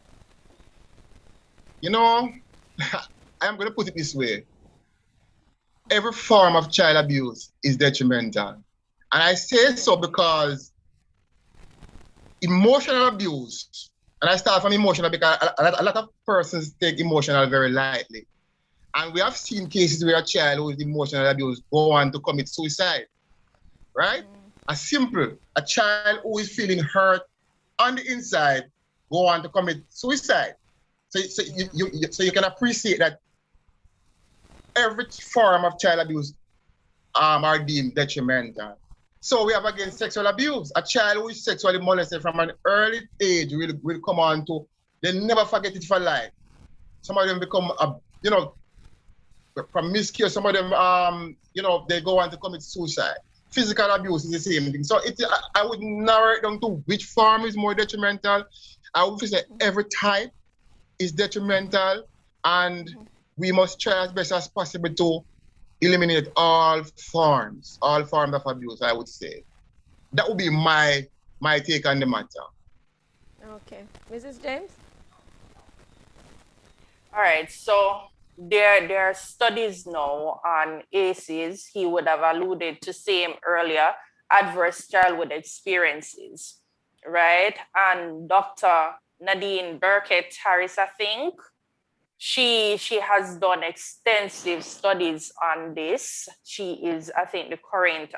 You know, I'm going to put it this way. Every form of child abuse is detrimental. And I say so because emotional abuse, and I start from emotional because a lot of persons take emotional very lightly. And we have seen cases where a child who is emotional abuse go on to commit suicide, right? A child who is feeling hurt on the inside go on to commit suicide. So you can appreciate that every form of child abuse are deemed detrimental. So we have again sexual abuse. A child who is sexually molested from an early age will come on to, they never forget it for life. Some of them become, promiscuous. Some of them, they go on to commit suicide. Physical abuse is the same thing. So I would narrow it down to which form is more detrimental. I would say every type is detrimental, and we must try as best as possible to eliminate all forms of abuse, I would say. That would be my take on the matter. Okay. Mrs. James? All right, so there are studies now on ACEs. He would have alluded to same earlier, adverse childhood experiences, right? And Dr. Nadine Burkett Harris, I think, she has done extensive studies on this. She is, I think, the current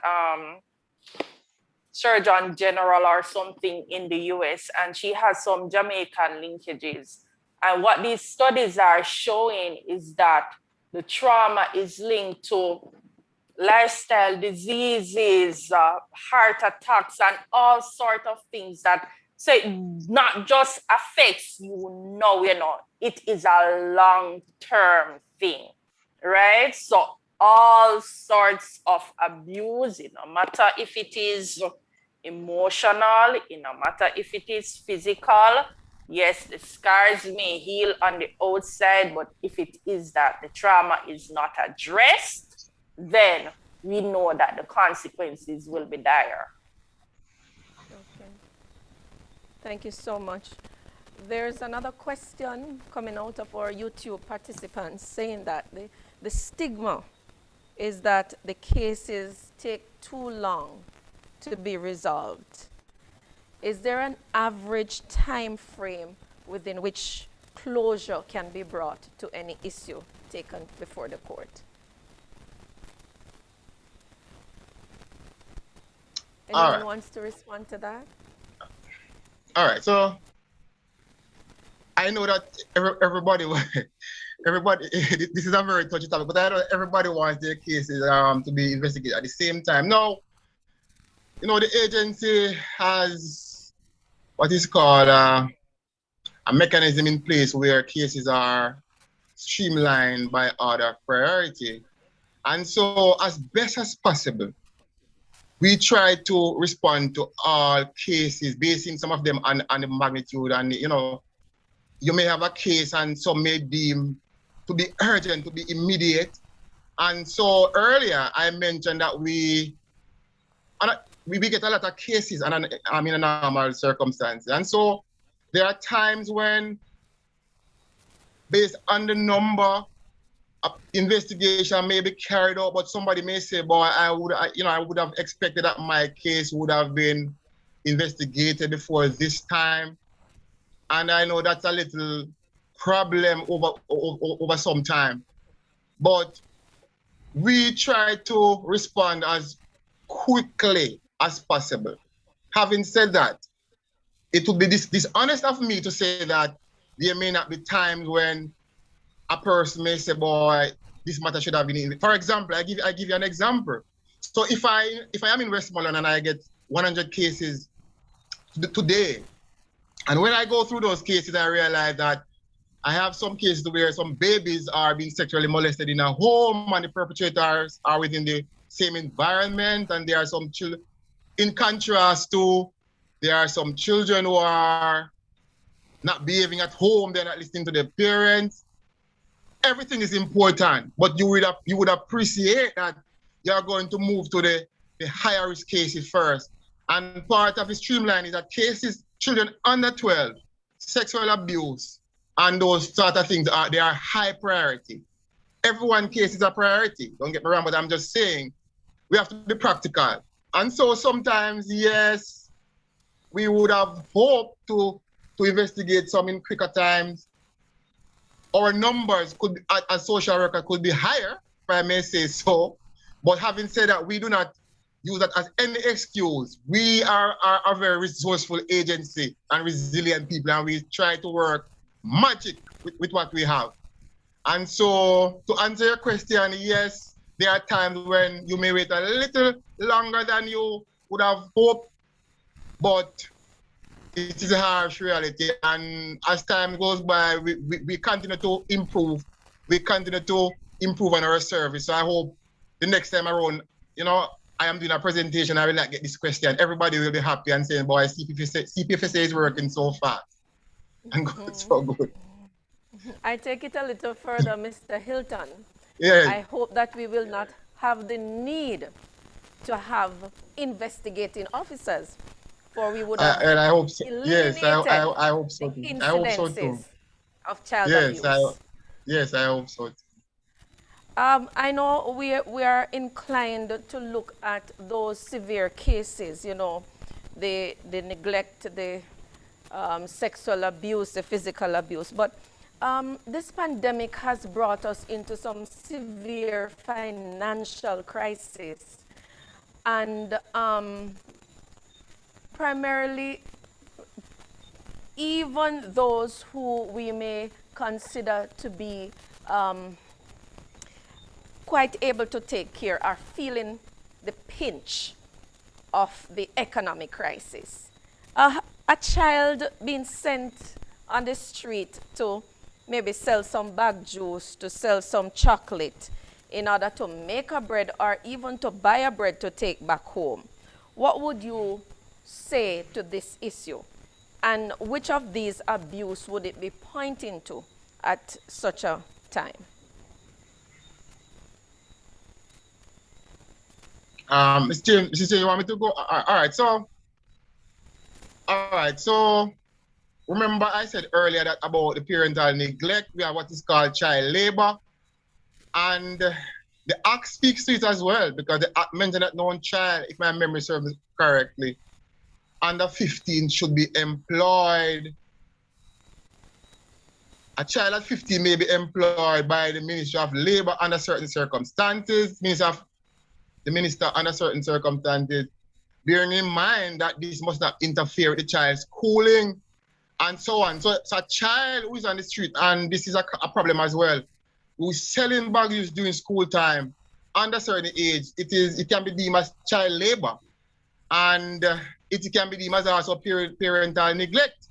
Surgeon General or something in the US, and she has some Jamaican linkages. And what these studies are showing is that the trauma is linked to lifestyle diseases, heart attacks, and all sorts of things that say not just affects you, it is a long-term thing, right? So all sorts of abuse, no matter if it is emotional, no matter if it is physical, yes, the scars may heal on the outside, but if it is that the trauma is not addressed, then we know that the consequences will be dire. Okay. Thank you so much. There's another question coming out of our YouTube participants saying that the stigma is that the cases take too long to be resolved. Is there an average time frame within which closure can be brought to any issue taken before the court? Anyone wants to respond to that? All right, so I know that everybody, this is a very touchy topic, but I know everybody wants their cases to be investigated at the same time. Now, the agency has what is called a mechanism in place where cases are streamlined by order of priority. And so as best as possible, we try to respond to all cases, basing some of them on the magnitude. And, you may have a case and some may deem to be urgent, to be immediate. And so earlier I mentioned that we get a lot of cases in a normal circumstances. And so there are times when, based on the number of investigation may be carried out, but somebody may say, boy, I would have expected that my case would have been investigated before this time. And I know that's a little problem over some time. But we try to respond as quickly as possible. Having said that, it would be dishonest of me to say that there may not be times when a person may say, boy, this matter should have been in. For example, I give you an example. So if I am in Westmoreland and I get 100 cases today, and when I go through those cases, I realize that I have some cases where some babies are being sexually molested in a home and the perpetrators are within the same environment, and there are some children, in contrast to, there are some children who are not behaving at home, they're not listening to their parents. Everything is important, but you would appreciate that you're going to move to the higher risk cases first. And part of the streamline is that cases, children under 12, sexual abuse, and those sort of things they are high priority. Everyone case is a priority. Don't get me wrong, but I'm just saying we have to be practical. And so sometimes, yes, we would have hoped to investigate some in quicker times. Our numbers could, as social worker, could be higher, if I may say so. But having said that, we do not use that as any excuse. We are a very resourceful agency and resilient people, and we try to work magic with what we have. And so, to answer your question, yes, there are times when you may wait a little longer than you would have hoped, but it is a harsh reality. And as time goes by, we continue to improve. We continue to improve on our service. So I hope the next time around, you know, I am doing a presentation, I will not get this question. Everybody will be happy and saying, boy, CPFSA is working so fast and good, so good. I take it a little further, Mr. Hilton. Yes. I hope that we will not have the need to have investigating officers, for we would have and I hope so. eliminated Yes, I hope so the too. I hope so too. incidences of child Yes, abuse. yes, I hope so too. I know we are inclined to look at those severe cases, you know, the neglect, the sexual abuse, the physical abuse. But this pandemic has brought us into some severe financial crisis. And primarily, even those who we may consider to be quite able to take care are feeling the pinch of the economic crisis. A child being sent on the street to maybe sell some bag juice, to sell some chocolate in order to make a bread or even to buy a bread to take back home. What would you say to this issue? And which of these abuse would it be pointing to at such a time? Mr. you want me to go? All right, so remember I said earlier that about the parental neglect, we have what is called child labor. And the Act speaks to it as well, because the Act mentioned that no child, if my memory serves correctly, under 15 should be employed. A child at 15 may be employed by the Ministry of Labor under certain circumstances, the minister under certain circumstances, bearing in mind that this must not interfere with the child's schooling and so on. So a child who is on the street, and this is a problem as well, who's selling bags during school time under certain age, it can be deemed as child labor, and it can be deemed as also parental neglect.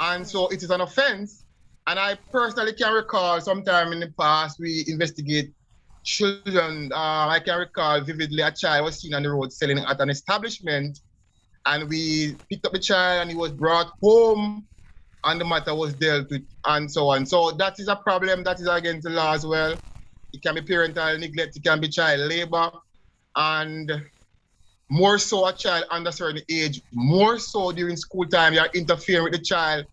And so it is an offense. And I personally can recall sometime in the past we investigate children. I can recall vividly a child was seen on the road selling at an establishment, and we picked up the child and he was brought home and the matter was dealt with and so on. So that is a problem that is against the law as well. It can be parental neglect, it can be child labor, and more so a child under a certain age, more so during school time, you're interfering with the child's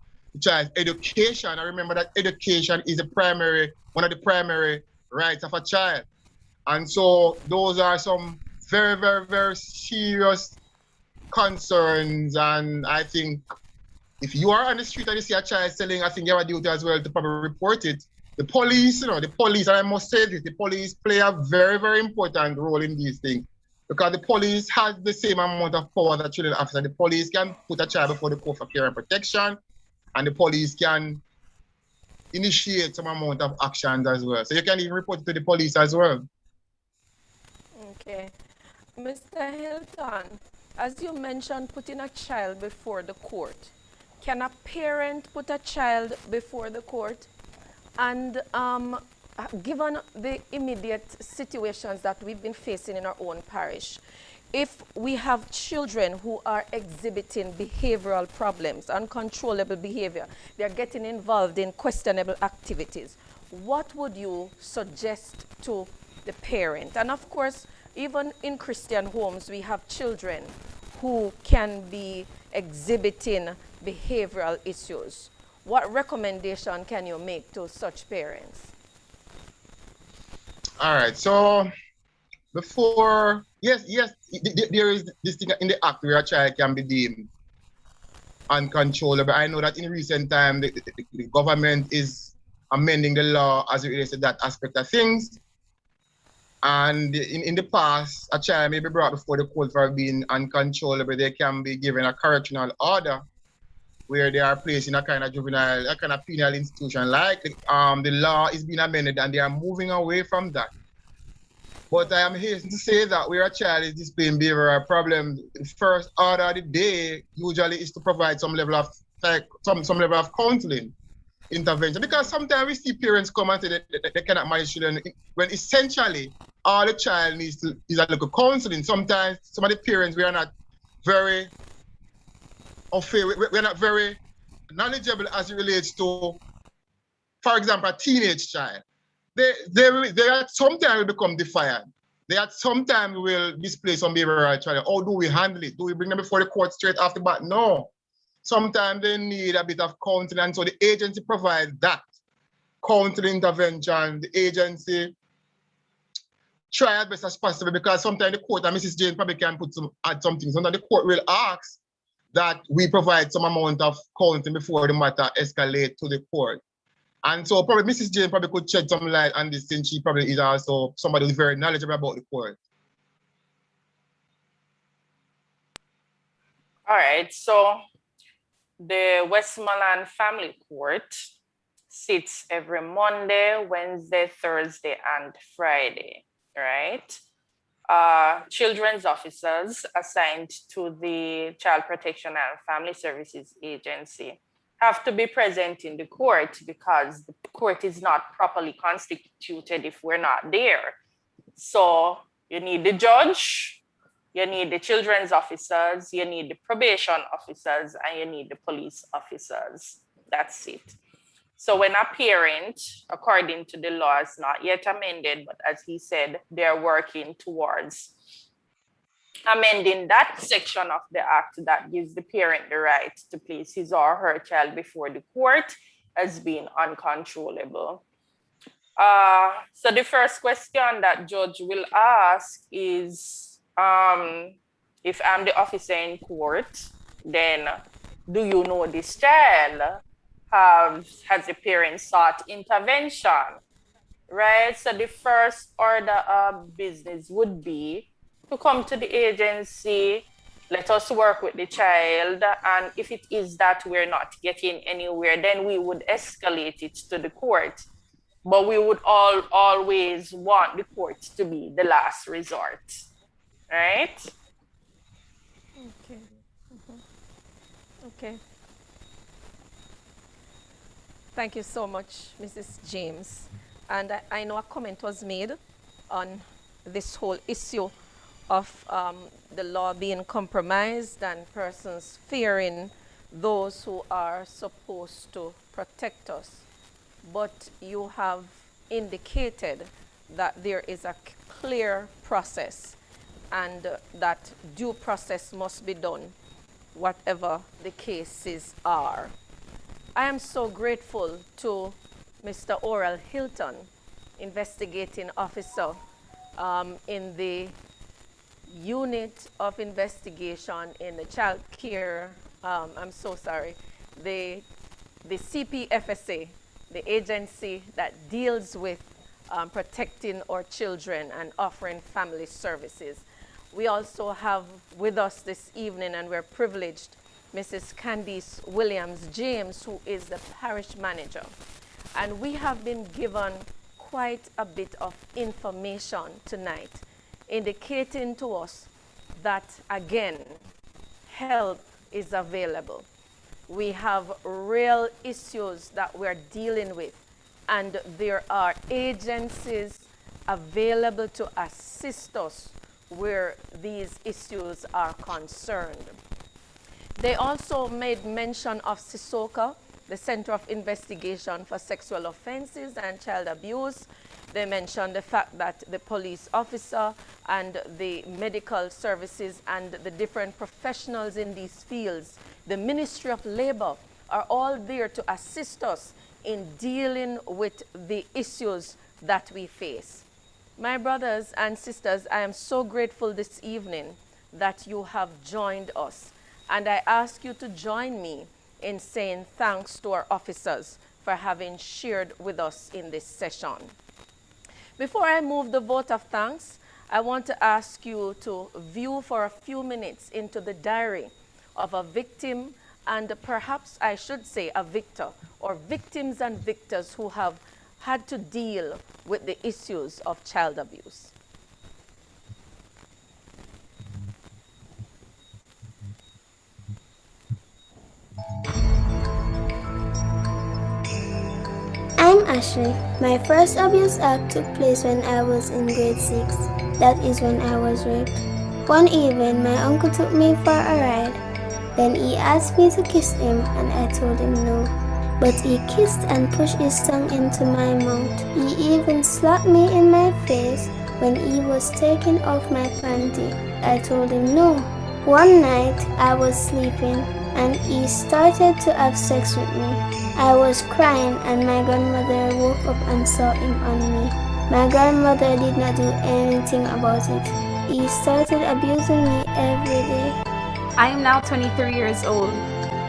education. I remember that education is one of the primary rights of a child. And so those are some very, very, very serious concerns. And I think if you are on the street and you see a child selling, I think you have a duty as well to probably report it. The police, and I must say this, the police play a very, very important role in these things, because the police has the same amount of power that children officer. The police can put a child before the court for care and protection, and the police can initiate some amount of actions as well. So you can even report it to the police as well. Okay. Mr. Hilton, as you mentioned, putting a child before the court. Can a parent put a child before the court? And given the immediate situations that we've been facing in our own parish, if we have children who are exhibiting behavioral problems, uncontrollable behavior, they're getting involved in questionable activities, what would you suggest to the parent? And of course, even in Christian homes, we have children who can be exhibiting behavioral issues. What recommendation can you make to such parents? All right, so before, yes, there is this thing in the act where a child can be deemed uncontrollable. I know that in recent time, the government is amending the law as it relates to that aspect of things. And in the past, a child may be brought before the court for being uncontrollable. They can be given a correctional order where they are placed in a kind of juvenile, a kind of penal institution. Like the law is being amended and they are moving away from that. But I am hastening to say that where a child is displaying behavioral problems, the first order of the day usually is to provide some level of some level of counseling intervention. Because sometimes we see parents come and say that they cannot manage children when essentially all the child needs to is a little counseling. Sometimes some of the parents, we are not very we're not very knowledgeable as it relates to, for example, a teenage child. They at sometimes will become defiant. They at sometimes will display some behavioral challenge. How do we handle it? Do we bring them before the court straight off the bat? No. Sometimes they need a bit of counseling, and so the agency provides that counseling intervention. The agency try as best as possible, because sometimes the court, and Mrs. Jane probably can add something. Sometimes the court will ask that we provide some amount of counseling before the matter escalate to the court. And so probably Mrs. Jane probably could shed some light on this, since she probably is also somebody who's very knowledgeable about the court. All right, so the Westmoreland Family Court sits every Monday, Wednesday, Thursday, and Friday, right? Children's officers assigned to the Child Protection and Family Services Agency have to be present in the court, because the court is not properly constituted if we're not there. So you need the judge, you need the children's officers, you need the probation officers, and you need the police officers. That's it. So when a parent, according to the law, is not yet amended, but as he said, they're working towards amending that section of the act that gives the parent the right to place his or her child before the court as being uncontrollable. So the first question that judge will ask is, if I'm the officer in court, then do you know this child? Has the parent sought intervention, right? So the first order of business would be to come to the agency, let us work with the child, and if it is that we're not getting anywhere, then we would escalate it to the court. But we would always want the court to be the last resort, right? Okay. Okay. Thank you so much, Mrs. James. And I know a comment was made on this whole issue of the law being compromised and persons fearing those who are supposed to protect us. But you have indicated that there is a clear process, and that due process must be done, whatever the cases are. I am so grateful to Mr. Oral Hilton, investigating officer in the unit of investigation in the child care, I'm so sorry, the CPFSA, the agency that deals with protecting our children and offering family services. We also have with us this evening, and we're privileged, Mrs. Candice Williams James, who is the parish manager. And we have been given quite a bit of information tonight, indicating to us that, again, help is available. We have real issues that we're dealing with, and there are agencies available to assist us where these issues are concerned. They also made mention of CISOCA, the Center of Investigation for Sexual Offenses and Child Abuse. They mentioned the fact that the police officer and the medical services and the different professionals in these fields, the Ministry of Labor, are all there to assist us in dealing with the issues that we face. My brothers and sisters, I am so grateful this evening that you have joined us. And I ask you to join me in saying thanks to our officers for having shared with us in this session. Before I move the vote of thanks, I want to ask you to view for a few minutes into the diary of a victim, and perhaps I should say a victor, or victims and victors who have had to deal with the issues of child abuse. I'm Ashley. My first abuse act took place when I was in grade 6. That is when I was raped. One evening, my uncle took me for a ride. Then he asked me to kiss him and I told him no. But he kissed and pushed his tongue into my mouth. He even slapped me in my face when he was taking off my panty. I told him no. One night, I was sleeping and he started to have sex with me. I was crying and my grandmother woke up and saw him on me. My grandmother did not do anything about it. He started abusing me every day. I am now 23 years old.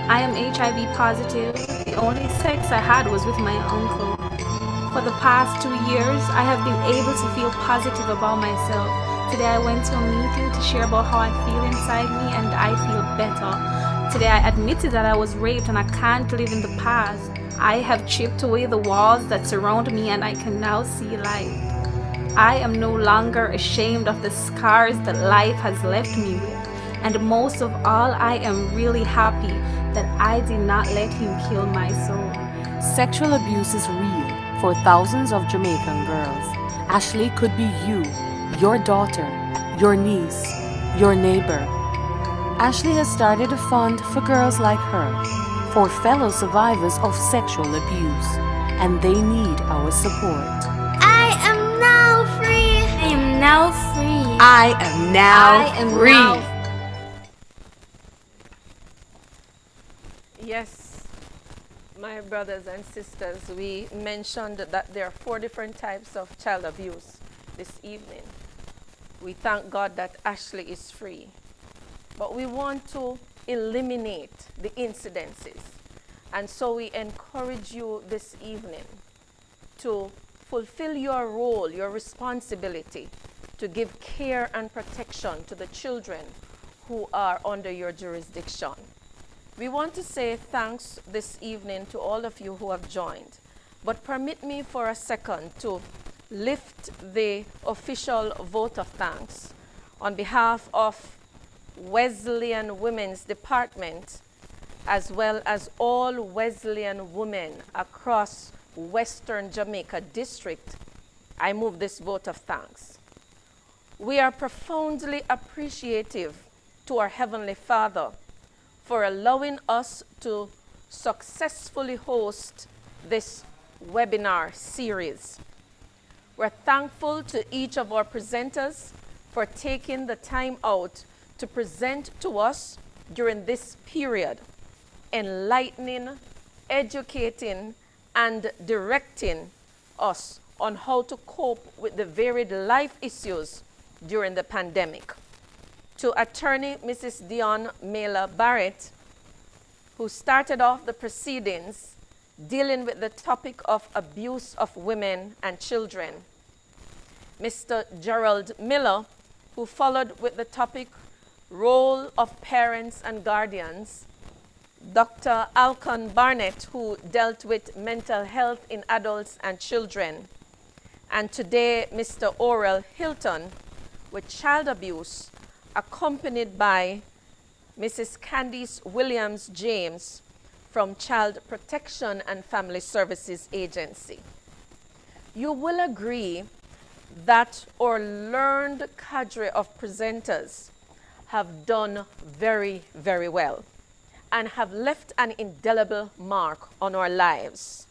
I am HIV positive. The only sex I had was with my uncle. For the past 2 years, I have been able to feel positive about myself. Today I went to a meeting to share about how I feel inside me and I feel better. Today I admitted that I was raped and I can't live in the past. I have chipped away the walls that surround me and I can now see light. I am no longer ashamed of the scars that life has left me with. And most of all, I am really happy that I did not let him kill my soul. Sexual abuse is real for thousands of Jamaican girls. Ashley could be you, your daughter, your niece, your neighbor. Ashley has started a fund for girls like her, for fellow survivors of sexual abuse, and they need our support. I am now free. I am now free. I am now free. Yes, my brothers and sisters, we mentioned that there are 4 different types of child abuse this evening. We thank God that Ashley is free. But we want to eliminate the incidences. And so we encourage you this evening to fulfill your role, your responsibility, to give care and protection to the children who are under your jurisdiction. We want to say thanks this evening to all of you who have joined. But permit me for a second to lift the official vote of thanks on behalf of Wesleyan Women's Department, as well as all Wesleyan women across Western Jamaica District. I move this vote of thanks. We are profoundly appreciative to our Heavenly Father for allowing us to successfully host this webinar series. We're thankful to each of our presenters for taking the time out to present to us during this period, enlightening, educating, and directing us on how to cope with the varied life issues during the pandemic. To Attorney Mrs. Dion Mela Barrett, who started off the proceedings dealing with the topic of abuse of women and children. Mr. Gerald Miller, who followed with the topic role of parents and guardians. Dr. Alcon Barnett, who dealt with mental health in adults and children, and today Mr. Orel Hilton with child abuse, accompanied by Mrs. Candice Williams James from Child Protection and Family Services Agency. You will agree that our learned cadre of presenters have done very, very well and have left an indelible mark on our lives.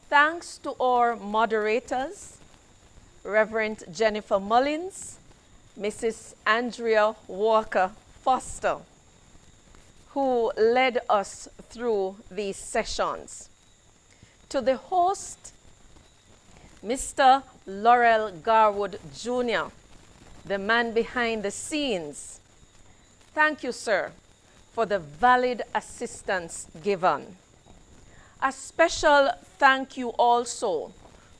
Thanks to our moderators, Reverend Jennifer Mullins, Mrs. Andrea Walker Foster, who led us through these sessions. To the host, Mr. Laurel Garwood Jr., the man behind the scenes. Thank you, sir, for the valid assistance given. A special thank you also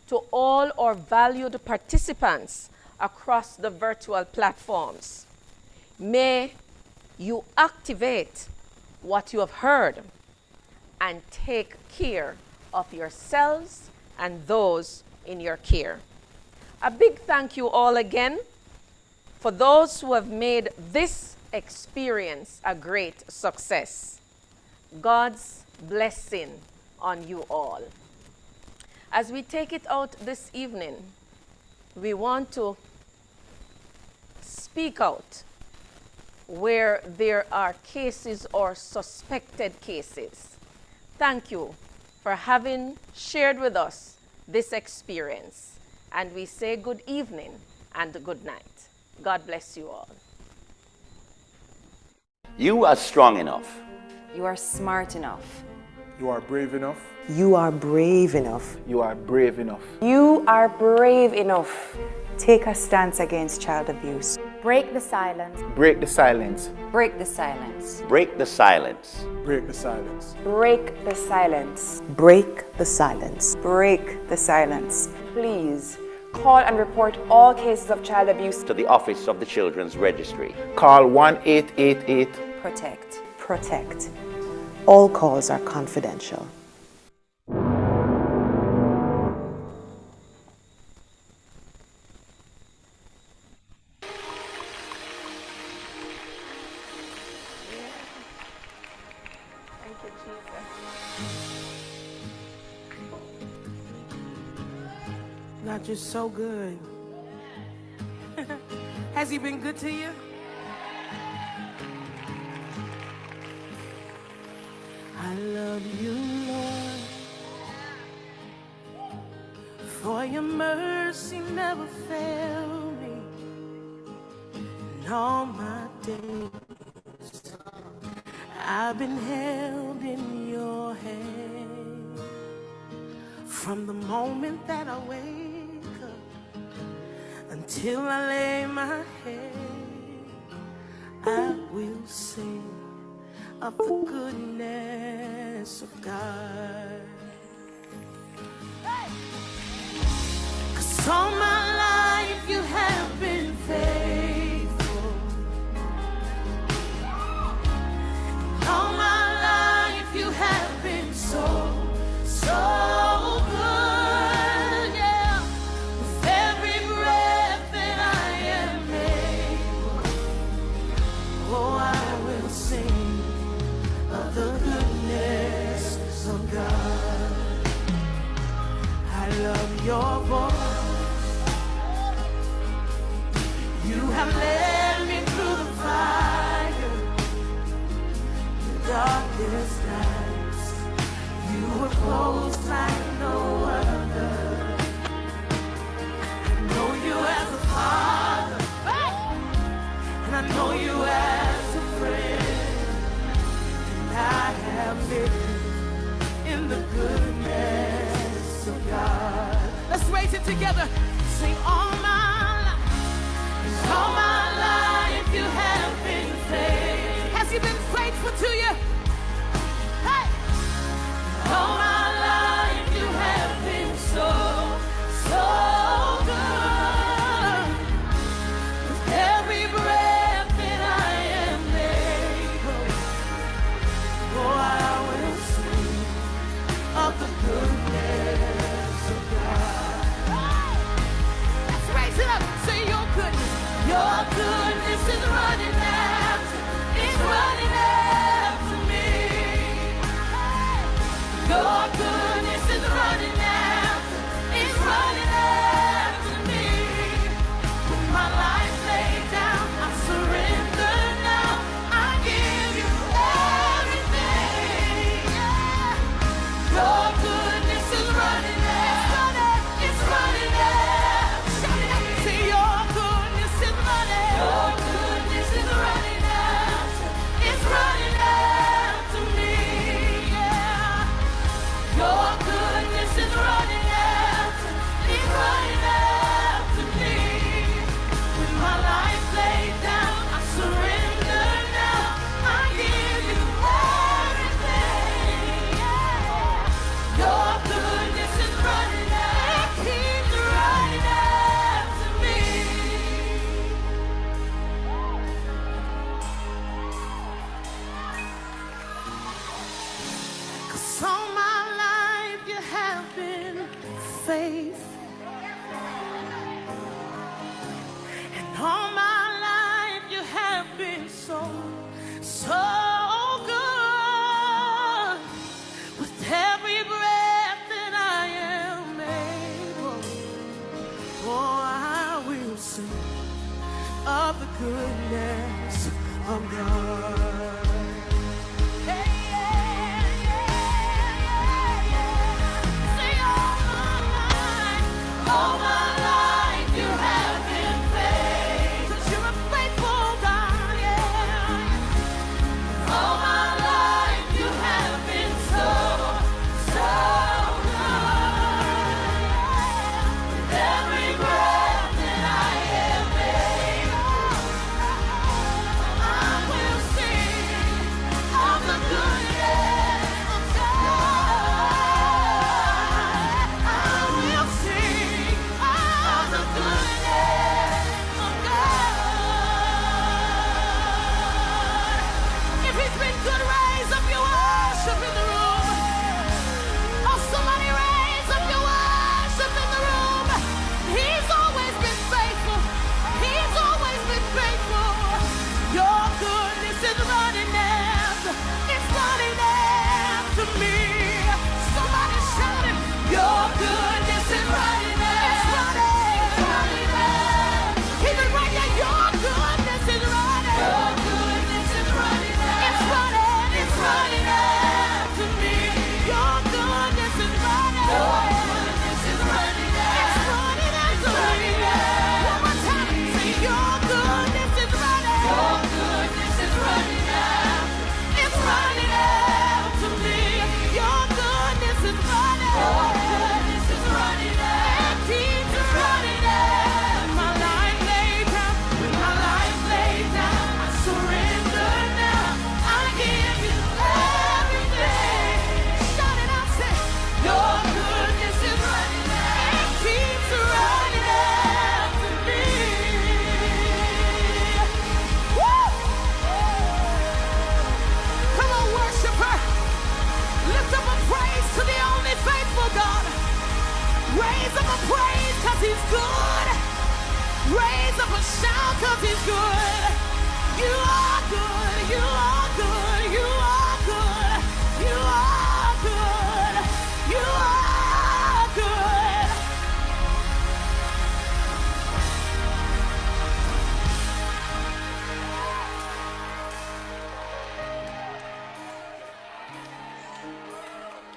to all our valued participants across the virtual platforms. May you activate what you have heard and take care of yourselves and those in your care. A big thank you all again for those who have made this experience a great success. God's blessing on you all. As we take it out this evening, we want to speak out where there are cases or suspected cases. Thank you for having shared with us this experience. And we say good evening and good night. God bless you all. You are strong enough. You are smart enough. You are brave enough. You are brave enough. You are brave enough. You are brave enough. Take a stance against child abuse. Break the silence. Break the silence. Break the silence. Break the silence. Break the silence. Break the silence. Break the silence. Break the silence. Please call and report all cases of child abuse To the Office of the Children's Registry. Call 1-888. Protect. Protect. All calls are confidential. Thank you, Jesus. God, you're so good. Has he been good to you? I love you, Lord, for your mercy never failed me. In all my days, I've been held in your hand. From the moment that I wake up until I lay my head, I will sing of the goodness of God. Hey! 'Cause all my life you have been faithful. All my life you have been so, so good, yeah. With every breath that I am able, oh, I will sing of the goodness of God. I love your voice. You have led me through the fire, the darkest nights. You were close like no other. I know you as a father, and I know you as a friend. I have lived in the goodness of God. Let's raise it together. Sing all my life. All my life you have been faithful. Has he been faithful to you? Hey! All my life you have been so, so good. With every breath that I am able, oh, running after me. Your goodness is running after, it's running after me. With my life laid down, I surrender now. I give you everything. Your goodness is running after, it's running after. Shout it out, say your goodness is running. Your goodness is running after, it's running after me. Yeah. Your goodness is running after, it's running after me. With my life laid down, I surrender now. I give you everything. Yeah. Your goodness is running after, it keeps running after me. 'Cause all my life you have been faithful, and all my life you have been so, so good. With every breath that I am able, oh, I will sing of the goodness of God. Hey, yeah, yeah, yeah, yeah. Say all my life you have been faithful. 'Cause you're a faithful God, yeah. All my life you have been so, so good. With every breath that I am able, I will sing of the goodness of God. I will sing of the goodness of God. If he's been good, raise up your worship in the room. Oh, somebody raise up your worship in the room. He's always been faithful. He's always been faithful. Your goodness is running after, it's running after me. Somebody shout it. Your goodness is running after, it's running after. Keep it right there. Your goodness is running. Your goodness is running after, it's running after me. Your goodness is running. Your goodness is running after, it's running after me. One more time. Say your goodness is running. Your goodness is running after, it's running after me. Your goodness is running. Your goodness is running after, it keeps running after. My life laid down, with my life laid down, I surrender now. I give you everything. Shout it out, say your goodness is running after, it keeps running after me. Woo! Come on, worship her. Lift up a praise to the only faithful God. Raise up a praise 'cause he's good. Raise up a shout 'cause he's good. You are good, you are good, you are good, you are good, you are good.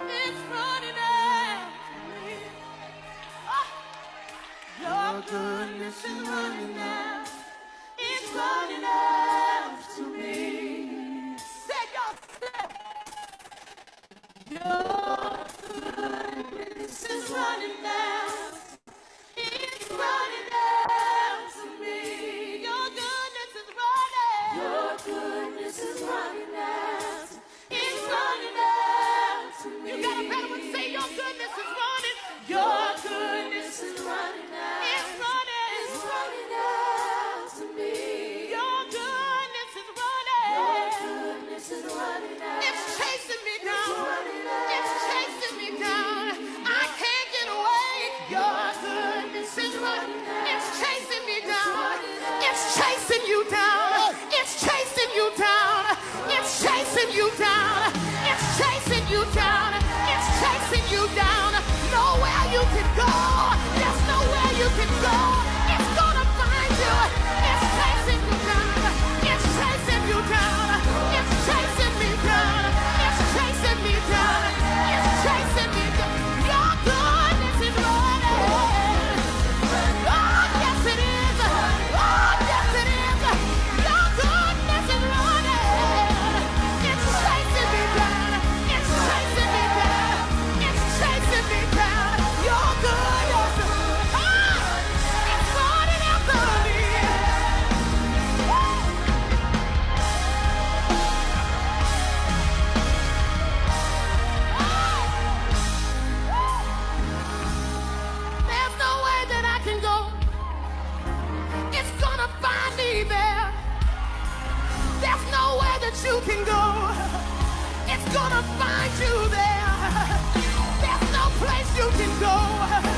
It's running after me. Oh. Your goodness is running after, it's running after me. Say your step. Your goodness is running after, it's running after me. Your goodness is running. Your goodness is running after, it's running after me. You got a better one. Say your goodness is running. Your goodness is running after, it's running after me. Your goodness is running. Your goodness is running after, it's chasing me down. It's chasing me down. I can't get away. me there. There's nowhere that you can go. It's gonna find you there. There's no place you can go.